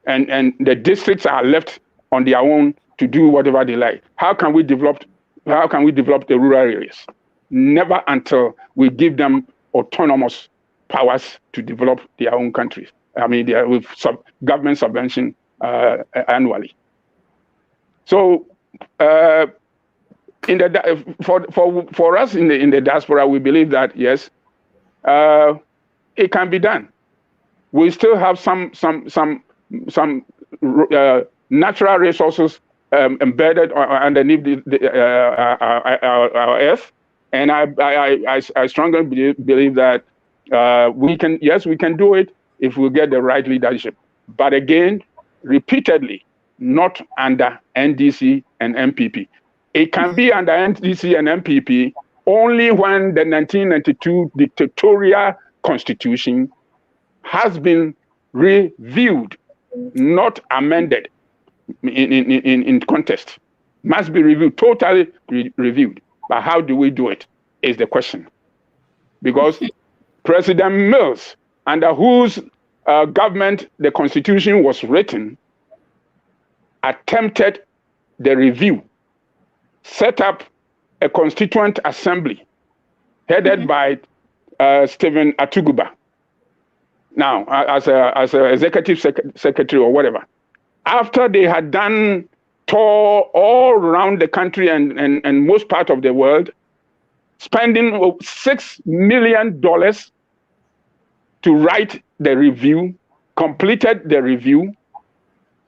and the districts are left on their own to do whatever they like. How can we develop the rural areas? Never until we give them autonomous powers to develop their own countries. I mean, with government subvention annually. So, for us in the diaspora, we believe that yes, it can be done. We still have some natural resources embedded underneath our earth, and I strongly believe that we can do it if we get the right leadership. But again, repeatedly, not under NDC and MPP. It can be under NDC and MPP only when the 1992 dictatorial constitution has been reviewed, not amended in contest. Must be reviewed, totally reviewed. But how do we do it is the question. Because President Mills, under whose government the constitution was written, attempted the review, set up a constituent assembly headed by Stephen Atuguba. Now, as an executive secretary or whatever. After they had done tour all around the country and most part of the world, spending $6 million to write the review, completed the review,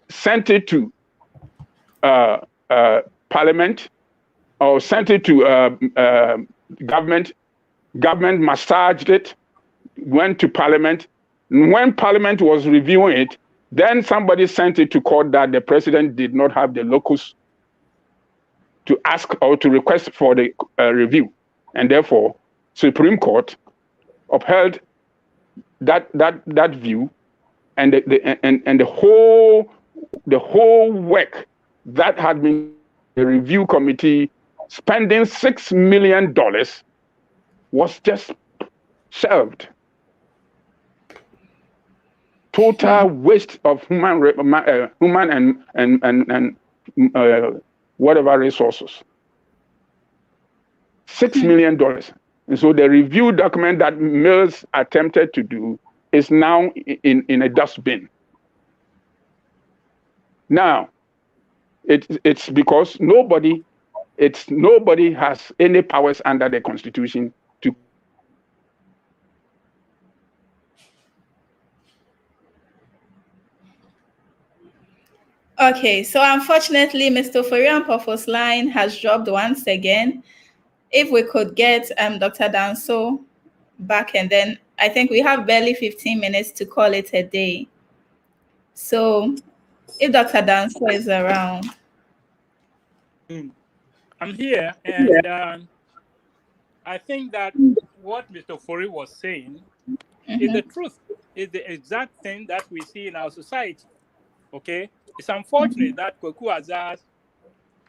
sent it to Parliament, or sent it to government. Government massaged it, went to Parliament. When Parliament was reviewing it, then somebody sent it to court that the president did not have the locus to ask or to request for the review, and therefore Supreme Court upheld that view, and the whole work that had been the review committee spending $6 million was just shelved. Total waste of human and whatever resources. $6 million. And so the review document that Mills attempted to do is now in a dustbin. Now, it's because nobody has any powers under the Constitution to. Okay, so unfortunately, Mr. Forian-Pofo's line has dropped once again. If we could get Dr. Danso back, and then I think we have barely 15 minutes to call it a day. So if Dr. Danso is around. I'm here, and I think that what Mr. Fori was saying is the truth, is the exact thing that we see in our society. Okay? It's unfortunate that Kweku Azaz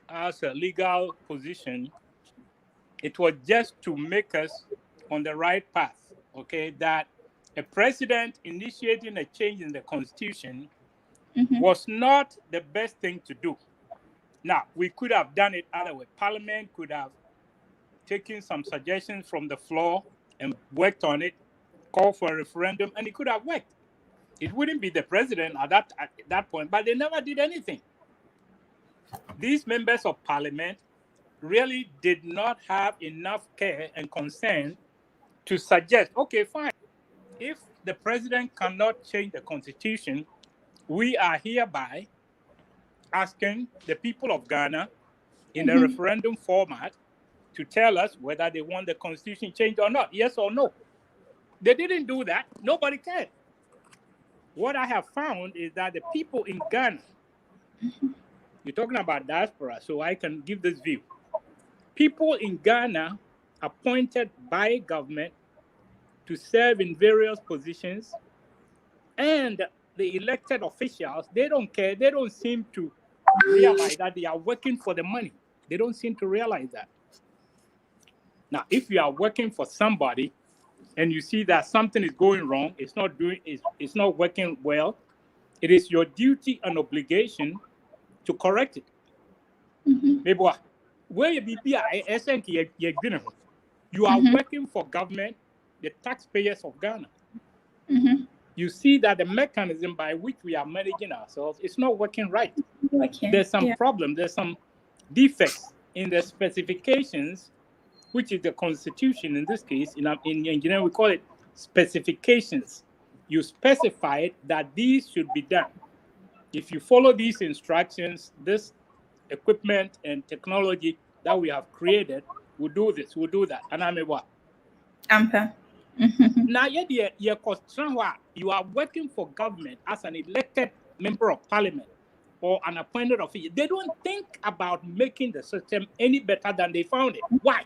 has a legal position. It was just to make us on the right path, okay? That a president initiating a change in the Constitution was not the best thing to do. Now, we could have done it other way. Parliament could have taken some suggestions from the floor and worked on it, called for a referendum, and it could have worked. It wouldn't be the president at that point, but they never did anything. These members of Parliament really did not have enough care and concern to suggest, okay, fine. If the president cannot change the Constitution, we are hereby asking the people of Ghana in a referendum format to tell us whether they want the Constitution changed or not, yes or no. They didn't do that. Nobody cared. What I have found is that the people in Ghana, you're talking about diaspora, so I can give this view. People in Ghana appointed by government to serve in various positions, and the elected officials, they don't care. They don't seem to realize that they are working for the money. They don't seem to realize that. Now, if you are working for somebody and you see that something is going wrong, it's not working well, it is your duty and obligation to correct it. Maybe where you are working for government, the taxpayers of Ghana. You see that the mechanism by which we are managing ourselves is not working right. There's some problem, there's some defects in the specifications, which is the Constitution in this case. In engineering, we call it specifications. You specified that these should be done. If you follow these instructions, this equipment and technology that we have created will do this, will do that. And I mean what? Now, you are working for government as an elected member of parliament or an appointed official. They don't think about making the system any better than they found it. Why?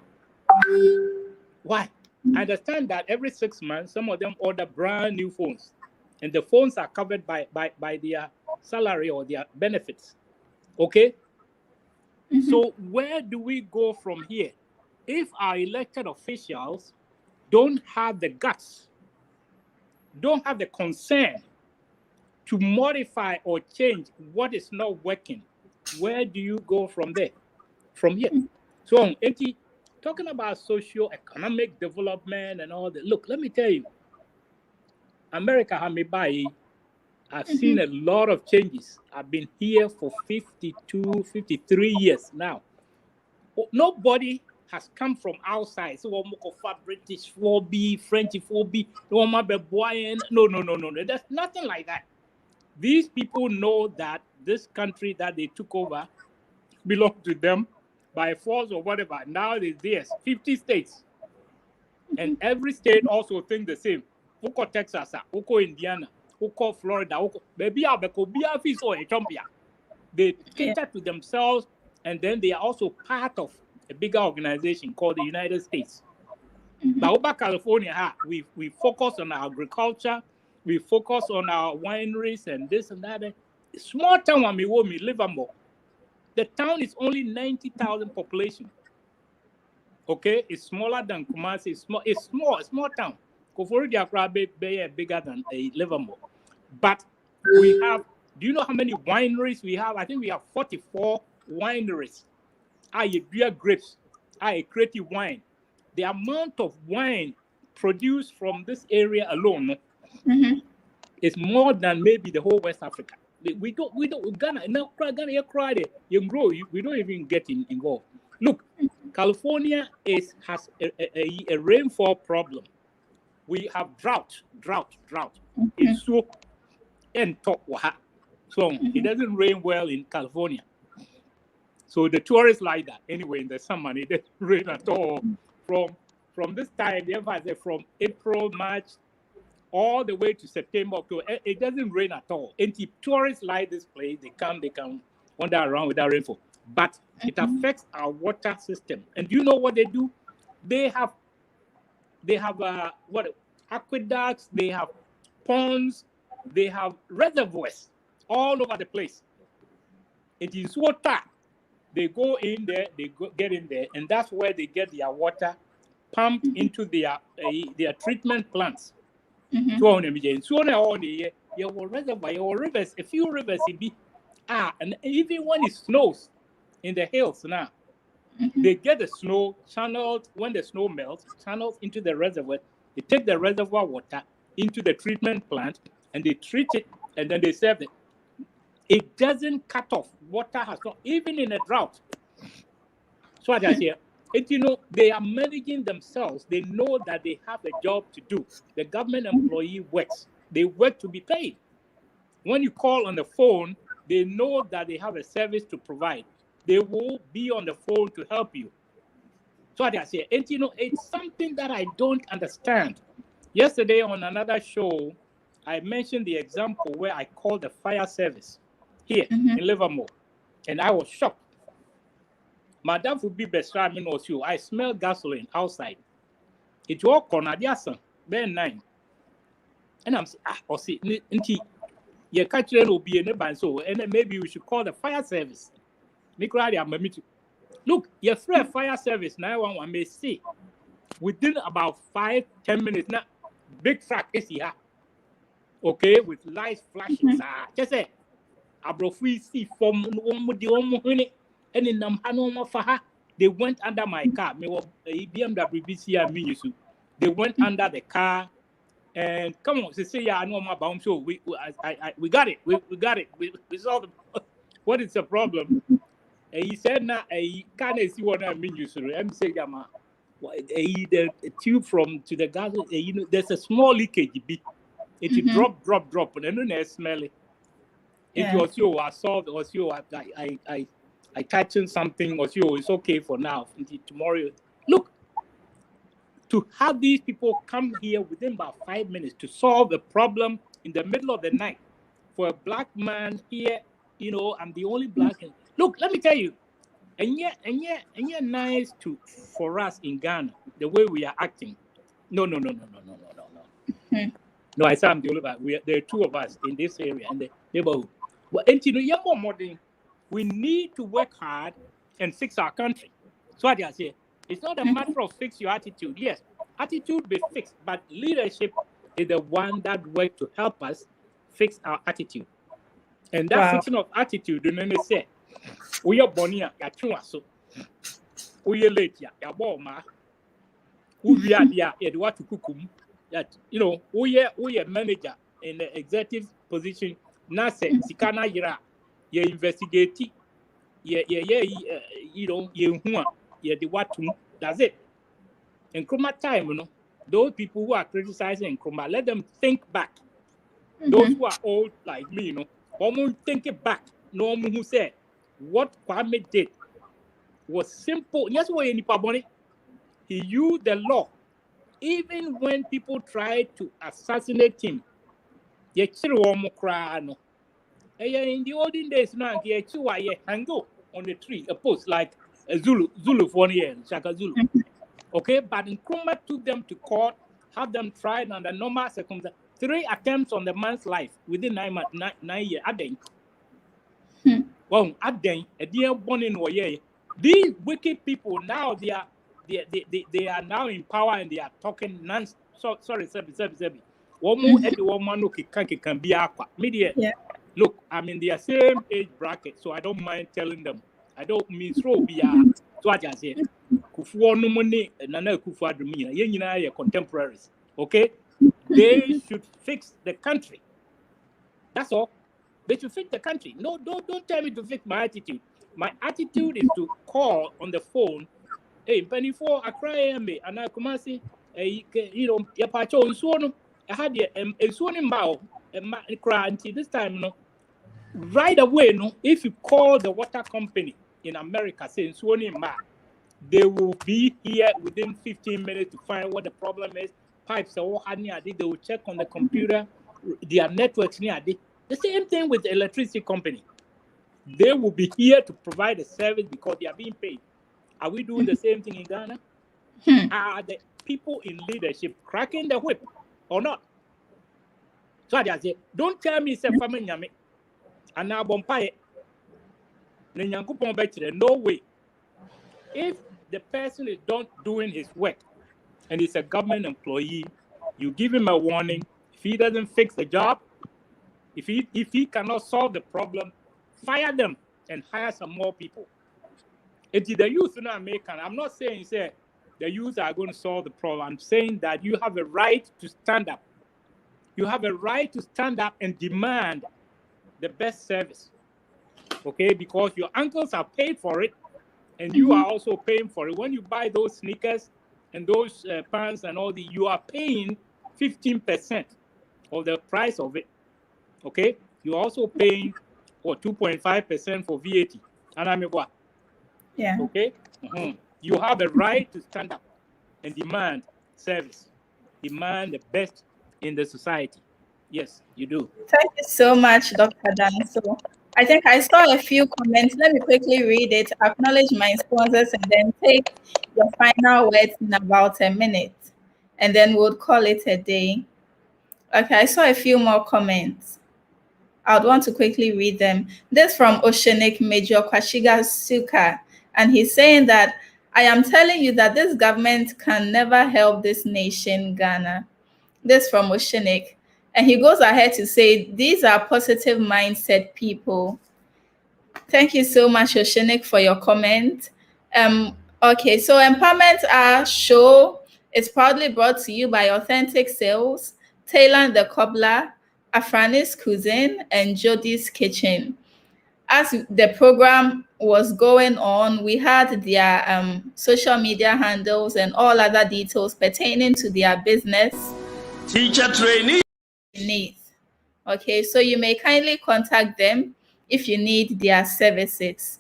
Why? I understand that every 6 months, some of them order brand new phones, and the phones are covered by their salary or their benefits. Okay? So where do we go from here? If our elected officials don't have the guts, don't have the concern to modify or change what is not working, where do you go from there? From here. So, talking about socio-economic development and all that, look, let me tell you, America, I've seen a lot of changes. I've been here for 52, 53 years now. Nobody has come from outside. So, British 4B, French 4B, no. There's nothing like that. These people know that this country that they took over belonged to them by force or whatever. Now it is theirs, 50 states. And every state also thinks the same. Uko Texas, Uko Indiana, Uko Florida, Uko baby Abeko Bia Fis or a Chompia. They cater to themselves, and then they are also part of a bigger organization called the United States. But over California, we focus on our agriculture, we focus on our wineries and this and that. Small town when we live more. The town is only 90,000 population. Okay, it's smaller than Kumasi. It's small town. Kofori Accra be bigger than a Livermore. But we have. Do you know how many wineries we have? I think we have 44 wineries. I beer grapes. I creative wine. The amount of wine produced from this area alone is more than maybe the whole West Africa. We don't Ghana now Ghana you cry there. You grow, we don't even get involved. Look, California has a rainfall problem. We have drought. It's so and top waha. So it doesn't rain well in California. So the tourists like that. Anyway, in the summer, it doesn't rain at all. From this time, from April, March, all the way to September, October, it doesn't rain at all. And if tourists like this place, they can wander around without rainfall. But it affects our water system. And do you know what they do? They have aqueducts, they have ponds, they have reservoirs all over the place. It is water. They go in there, get in there, and that's where they get their water pumped into their treatment plants. So your reservoir, your rivers, a few rivers, and even when it snows in the hills now, they get the snow channeled. When the snow melts, channels into the reservoir. They take the reservoir water into the treatment plant, and they treat it, and then they serve it. It doesn't cut off. Water has not, even in a drought. So I say, they are managing themselves. They know that they have a job to do. The government employee works. They work to be paid. When you call on the phone, they know that they have a service to provide. They will be on the phone to help you. So I say, it's something that I don't understand. Yesterday on another show, I mentioned the example where I called the fire service here in Livermore, and I was shocked. Madam would be best I smell gasoline outside. It was Conadiasan, Ben 9. And I'm saying, you catch will be in a so, and then maybe we should call the fire service. Look, your free fire service 911 may see within about 5-10 minutes. Now, big truck is here. Okay, with lights flashing. Just say, Abrofui see from and in Namhano Faha, they went under my car. Me was a BMW BC. They went under the car, and come on, say I know my bomb show. We got it. We got it. We solved it. What is the problem? He said, "Now I can't see what I mean. You should." I'm saying, "Yama, the tube from to the gas. There's a small leakage. It drop, and then I smell it. It was you. I solved. It was you. I touching something. Was you? It's okay for now. Until tomorrow. Look, to have these people come here within about 5 minutes to solve a problem in the middle of the night for a black man here. I'm the only black. Look, let me tell you, and yet nice for us in Ghana the way we are acting. No. No, I said I'm the only one. There are two of us in this area and the neighborhood. Well, and you're more modern. We need to work hard and fix our country. So what I say, it's not a matter of fix your attitude. Yes, attitude be fixed, but leadership is the one that works to help us fix our attitude. And that fixing of attitude, remember say, we are born here, so we are late here, we are here, what to cook. That we are manager in the executive position. Now say, Sikana Yira, you investigate, the what to. That's it. In Kroma time, those people who are criticizing Kroma, let them think back. Those who are old like me, almost think it back. No one who said what Kwame did was simple. Yes, he used the law even when people tried to assassinate him, in the olden days, now hang on the tree, a post like a Zulu for 1 year, Shaka Zulu. Okay, but Nkrumah took them to court, have them tried under normal circumstances. 3 attempts on the man's life within 9 months, 9 years. Well, a dear born in Oye. These wicked people now they are now in power and they are talking nonsense. Sorry. Media. Look, I'm in their same age bracket, so I don't mind telling them. I don't mean throw be so I just say Kufuor no money Nana Kufuor Dumina, contemporaries. Okay? They should fix the country. That's all. They should fix the country. No, don't tell me to fix my attitude. My attitude is to call on the phone. Hey, penny for I cry me and I come see you know your pacho and so on. I had a swimming bow and cry until this time, no. Right away, no, if you call the water company in America saying swimming ma, they will be here within 15 minutes to find what the problem is. Pipes are all they will check on the computer, their networks near the same thing with the electricity company. They will be here to provide a service because they are being paid. Are we doing the same thing in Ghana? Are the people in leadership cracking the whip or not? So I say, don't tell me say family nyame and now bompaye. No way. If the person is not doing his work and he's a government employee, you give him a warning. If he doesn't fix the job, if he cannot solve the problem, fire them and hire some more people. It's the youth in America. I'm not saying the youth are going to solve the problem. I'm saying that you have a right to stand up. You have a right to stand up and demand the best service. Okay, because your uncles are paid for it, and you are also paying for it. When you buy those sneakers and those pants and all you are paying 15% of the price of it. Okay, you're also paying 2.5% for VAT. And I mean what? Yeah. Okay. You have a right to stand up and demand service, demand the best in the society. Yes, you do. Thank you so much, Dr. Dan. So I think I saw a few comments. Let me quickly read it, acknowledge my sponsors, and then take your final words in about a minute. And then we'll call it a day. Okay, I saw a few more comments. I would want to quickly read them. This from Oceanic Major Kwashiga Suka. And he's saying that, I am telling you that this government can never help this nation, Ghana. This from Oceanic. And he goes ahead to say, these are positive mindset people. Thank you so much, Oceanic, for your comment. Okay, so Empowerment Hour show is proudly brought to you by Authentic Sales, Taylor the Cobbler, Afranis Cuisine, and Jody's Kitchen. As the program was going on, we had their social media handles and all other details pertaining to their business. Teacher trainee. Okay, so you may kindly contact them if you need their services.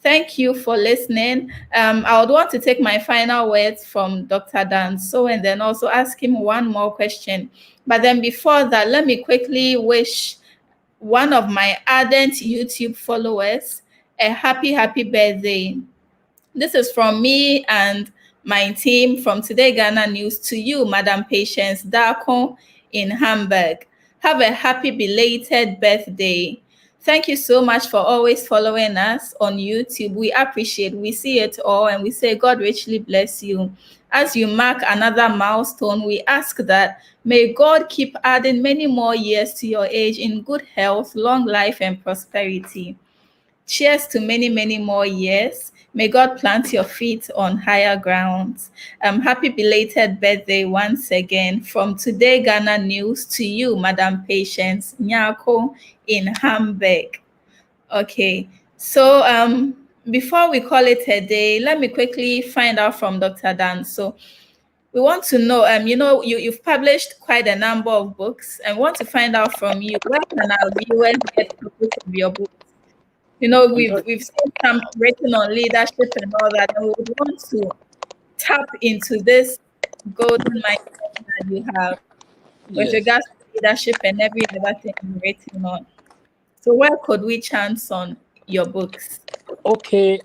Thank you for listening. I would want to take my final words from Dr. Dan, and then also ask him one more question. But then before that, let me quickly wish one of my ardent YouTube followers a happy birthday. This is from me and my team from Today Ghana News to you, Madam Patience Darko in Hamburg. Have a happy belated birthday. Thank you so much for always following us on YouTube. We appreciate, we see it all, and we say God richly bless you. As you mark another milestone, we ask that may God keep adding many more years to your age in good health, long life, and prosperity. Cheers to many, many more years. May God plant your feet on higher grounds. Happy belated birthday once again from Today Ghana News to you, Madam Patience Nyako in Hamburg. Okay, so before we call it a day, let me quickly find out from Dr. Dan. So we want to know, you've published quite a number of books, and want to find out from you, where can our viewers get copies of your books? We've seen some written on leadership and all that, and we would want to tap into this golden mindset that you have with Yes. regards to leadership and every other thing you've written on. So where could we chance on your books? Okay.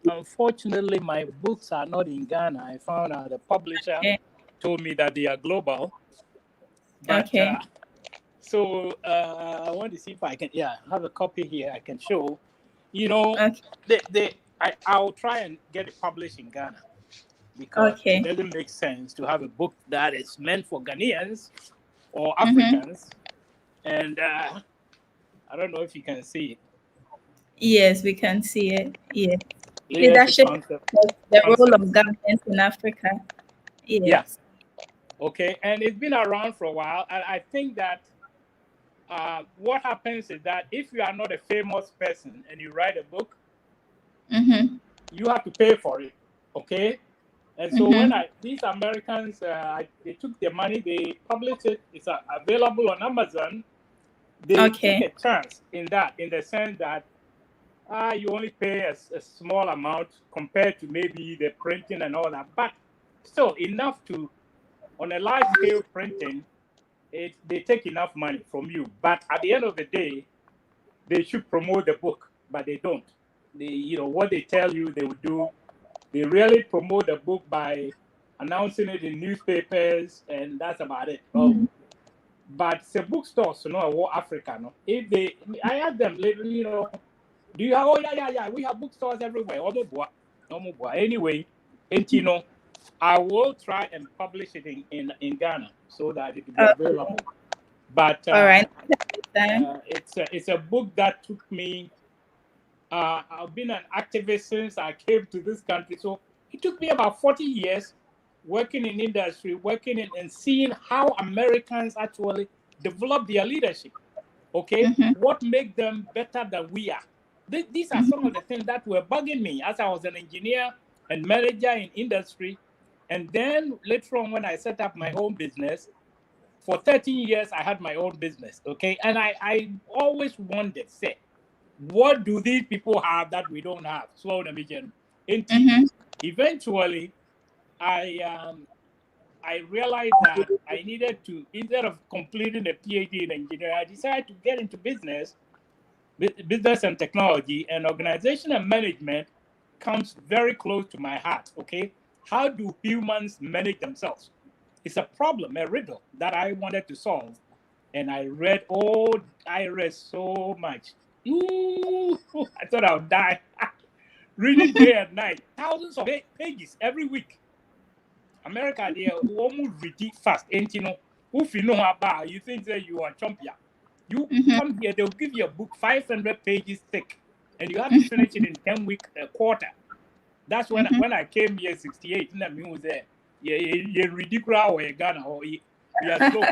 Unfortunately, my books are not in Ghana. I found out the publisher told me that they are global. But Okay. so I want to see if I can have a copy here I can show. You know, Okay. I'll try and get it published in Ghana because Okay. it doesn't make sense to have a book that is meant for Ghanaians or Mm-hmm. Africans. And I don't know if you can see it. Yes, we can see it. Yes. Leadership Leadership, the role concepts. of government in Africa. Yes. Yeah. Okay. And it's been around for a while. And I think that what happens is that if you are not a famous person and you write a book, Mm-hmm. you have to pay for it. Okay. And so when these Americans, they took their money, they published it. It's available on Amazon. They took a chance in the sense that you only pay a small amount compared to maybe the printing and all that, but still enough to, on a large scale printing, they take enough money from you. But at the end of the day, they should promote the book, but they don't. What they tell you they will do, they really promote the book by announcing it in newspapers, and that's about it. But the bookstores, Africa, no. If I ask them, do you have? Oh yeah, we have bookstores everywhere. Anyway, and I will try and publish it in Ghana so that it will be available. But all right, it's a book that took me. I've been an activist since I came to this country, so it took me about 40 years working in industry, working in and seeing how Americans actually develop their leadership. Okay, what makes them better than we are? These are some of the things that were bugging me as I was an engineer and manager in industry. And then later on, when I set up my own business, for 13 years, I had my own business. Okay, and I always wondered, say, what do these people have that we don't have? So eventually, I realized that I needed to, instead of completing a PhD in engineering, I decided to get into business and technology, and organization and management comes very close to my heart. Okay, how do humans manage themselves? It's a problem, a riddle that I wanted to solve, and I read so much. I thought I would die. Reading day and night, thousands of pages every week. America, they almost read it fast. And if you know about, you think that you are champion. You come here, they'll give you a book 500 pages thick, and you have to finish it in 10 weeks, a quarter. That's when I came here 68. And I mean, was there? You're ridiculous or you're Ghana or you are slow.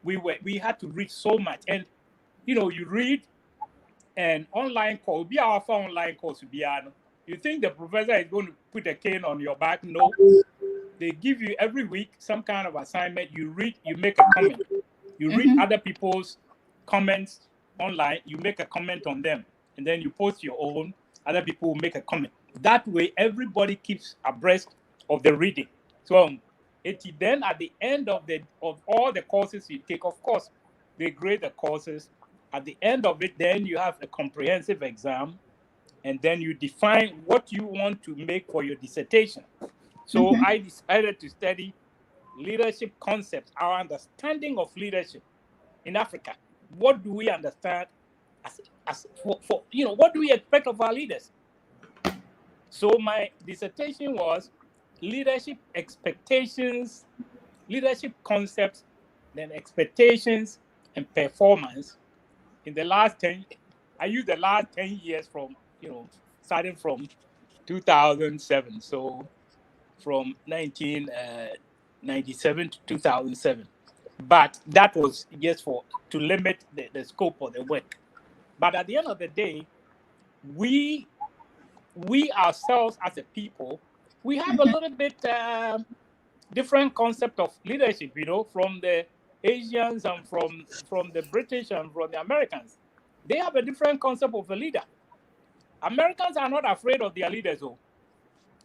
We had to read so much, and you read an online course. Be our online course, you think the professor is going to put a cane on your back? No. They give you every week some kind of assignment. You read, you make a comment. You read other people's comments online, you make a comment on them, and then you post your own. Other people will make a comment. That way, everybody keeps abreast of the reading. So, then at the end of all the courses you take, of course, they grade the courses. At the end of it, then you have a comprehensive exam, and then you define what you want to make for your dissertation. So I decided to study leadership concepts, our understanding of leadership in Africa. What do we understand what do we expect of our leaders? So my dissertation was leadership expectations, leadership concepts, then expectations and performance in the last 10. I used the last 10 years from, starting from 2007. So from 1997 to 2007. But that was just to limit the scope of the work. But at the end of the day, we ourselves as a people, we have a little bit different concept of leadership, from the Asians and from the British and from the Americans. They have a different concept of a leader. Americans are not afraid of their leaders, though.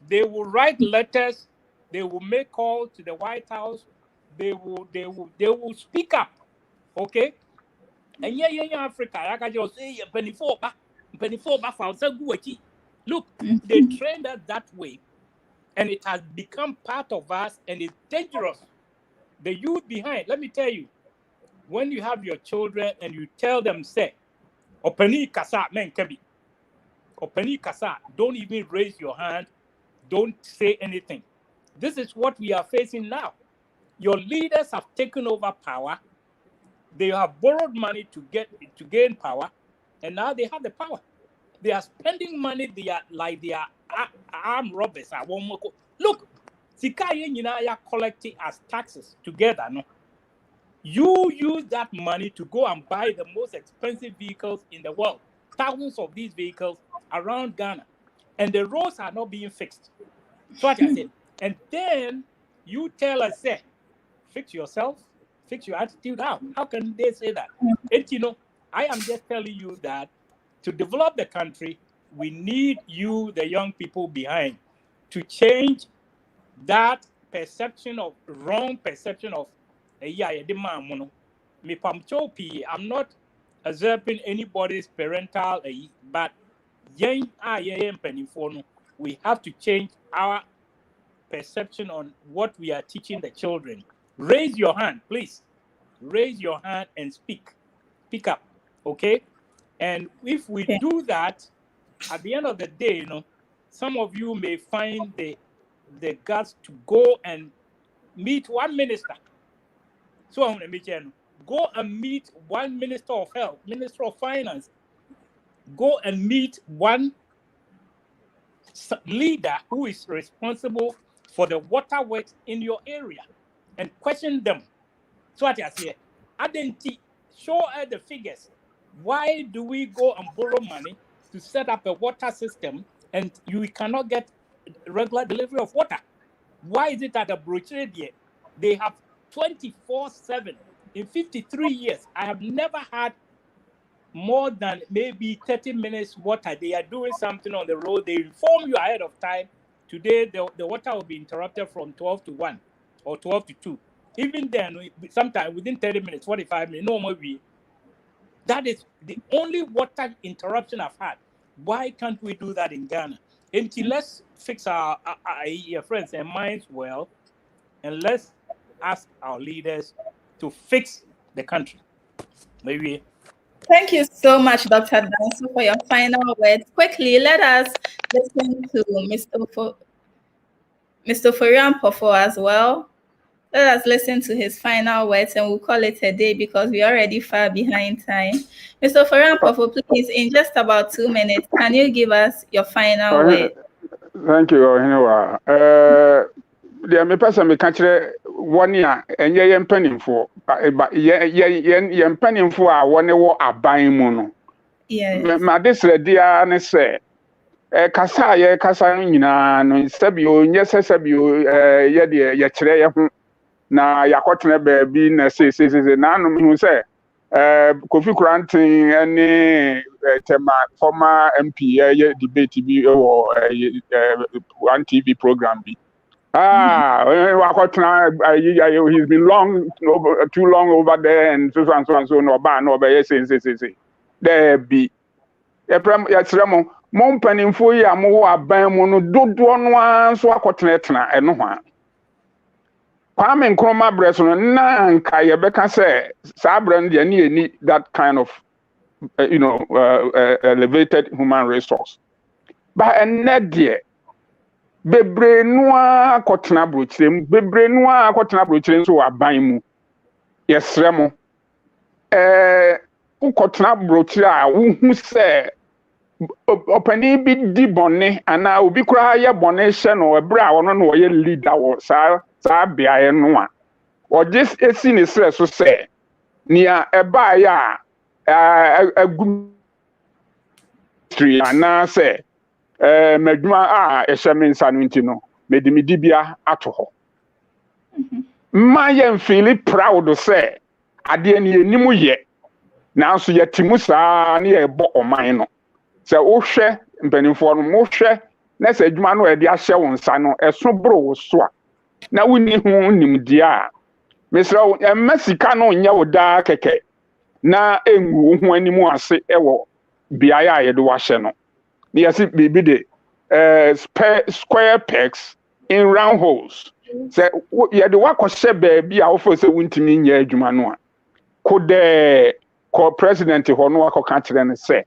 They will write letters They will make calls to the White House. They will speak up. Okay? And yeah, in Africa, I can just say, look, they trained us that way, and it has become part of us, and it's dangerous. The youth behind, let me tell you, when you have your children and you tell them, say, Openi kasa men kebi, Openi kasa, don't even raise your hand, don't say anything. This is what we are facing now. Your leaders have taken over power. They have borrowed money to gain power, and now they have the power. They are spending money. They are armed robbers. Look, Sikaye collecting as taxes together. No, you use that money to go and buy the most expensive vehicles in the world. Thousands of these vehicles around Ghana, and the roads are not being fixed. So what I said, and then you tell us, say, fix yourself. Fix your attitude out. How can they say that? And I am just telling you that to develop the country, we need you, the young people behind, to change that wrong perception of I'm not usurping anybody's parental, but we have to change our perception on what we are teaching the children. Raise your hand, please. Raise your hand and speak. Pick up, okay? And if we do that, at the end of the day, some of you may find the guts to go and meet one minister. So I'm going to go and meet one minister of health, minister of finance. Go and meet one leader who is responsible for the water works in your area, and question them. So what I say, show her the figures. Why do we go and borrow money to set up a water system and you cannot get regular delivery of water? Why is it that the brochure they have 24/7 in 53 years? I have never had more than maybe 30 minutes water. They are doing something on the road. They inform you ahead of time. Today, the water will be interrupted from 12 to 1 or 12 to 2. Even then, sometimes within 30 minutes, 45 minutes, no more. That is the only water interruption I've had. Why can't we do that in Ghana? Until let's fix our friends and minds well, and let's ask our leaders to fix the country. Maybe. Thank you so much, Dr. Danso, for your final words. Quickly, let us listen to Mr. Forian-Pofo as well. Let us listen to his final words, and we'll call it a day because we're already far behind time. Mr. Forian-Pofo, please, in just about 2 minutes, can you give us your final words? Thank you, Ohenewa. The me person me catch 1 year and ye penning for, but ye penning for a 1 year a buying mono. Yes. My this dear ne say. Kasa ye kasa nyina no sabio nye sabio ye de ye kire ye ho na yakotene baabi na se na no hu se Kofi Kurantin any tema former MP ye debate bi wo one TV program bi wakotena he's been too long over there and so no ba no be say there be ye tremo mon panimfo yi amowo aban mu no dodo no anso akotena eno ho a Kwame Nkrumah breso no na nka ye beka say sa brand de ni that kind of elevated human resource but enede bebre no akotena brochirem so aban mu yesre mo ukotena brochira a wu say opani bi di bone ana obi kura ye bone hye no ebre a wono no ye leader wo sa bia no a o just esi ni sre so say nia eba ya agu tree ana say maduma a ehye me nsa no nti no medimidi bia ato ho ma ye feel proud say ade ni enimu ye na so ye timu saa na ye bo oman no se wo hwe mpanimfo no mo hwe na se adwuma no e de ahye won nsa no eso bro wo so a na woni ho nimdia a mesra emmasika no nya woda keke na engu ho animu ase ewo biaya a yede wahye no na yasi bibi de square pegs in round holes say yede wakɔhye baabi a wofo se wuntimi nya adwuma no a kode ko president ho no akɔka kyerɛ ne sɛ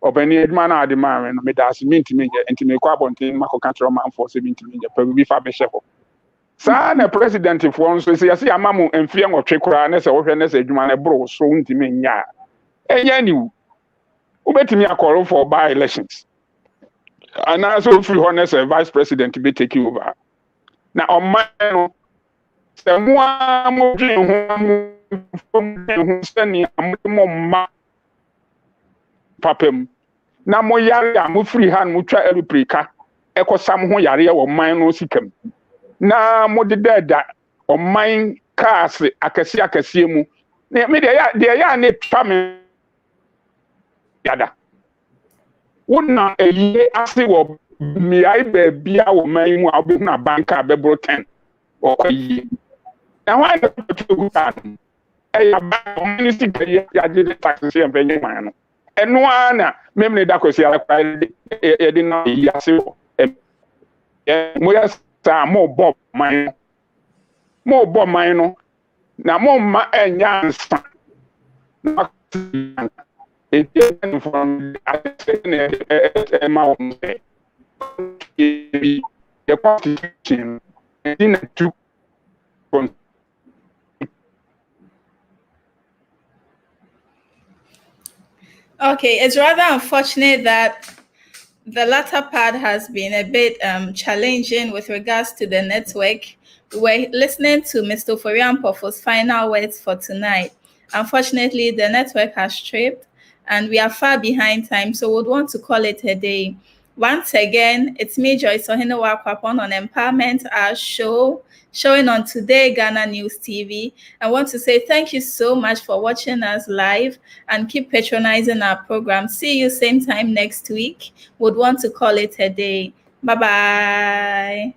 obani adwuma na ade ma no me das mintimi nya ntimi kɔ abɔnten makɔka kyerɛ man for se mintimi nya pa bi fa bɛhye ho saa na president fo nso se yasi amamu emfie nwɔtwe kora na sɛ wohwɛ na sɛ adwuma na bro so wuntimi nya enya ni ubetimi akɔrɔ for by elections and also free honest vice president be take over na ɔman no sɛ mo dwen ho sɛnea mo ma papam na mo yare a mo free hand mo twa aeroplane ɛkɔsam ho yare wɔ ɔman no sikam na mo de dada ɔman cars akɛse mu na me de ya ne twa me yada wona eyi ase wɔ miai baabi a wɔ man mu a wobɛhu na banka bɛboro 10 ɔkɔyi na hwan na tutu ta ɛyɛ ɔman sika yɛagye de taxes yɛ mpɛnyɛ man no ɛno ara na memne da kɔsi ala kwa yɛde na eyi ase wɔ mo yɛ saa mo bɔ man no na mo ma ɛnya nsa na from the constitution Okay, it's rather unfortunate that the latter part has been a bit challenging with regards to the network. We're listening to Mr. Forian-Pofo's final words for tonight. Unfortunately, the network has tripped and we are far behind time, so we'd want to call it a day. Once again, it's me, Joyce Ohene-Wakwapon on Empowerment Hour show, showing on Today Ghana News TV. I want to say thank you so much for watching us live and keep patronizing our program. See you same time next week. Would want to call it a day. Bye-bye.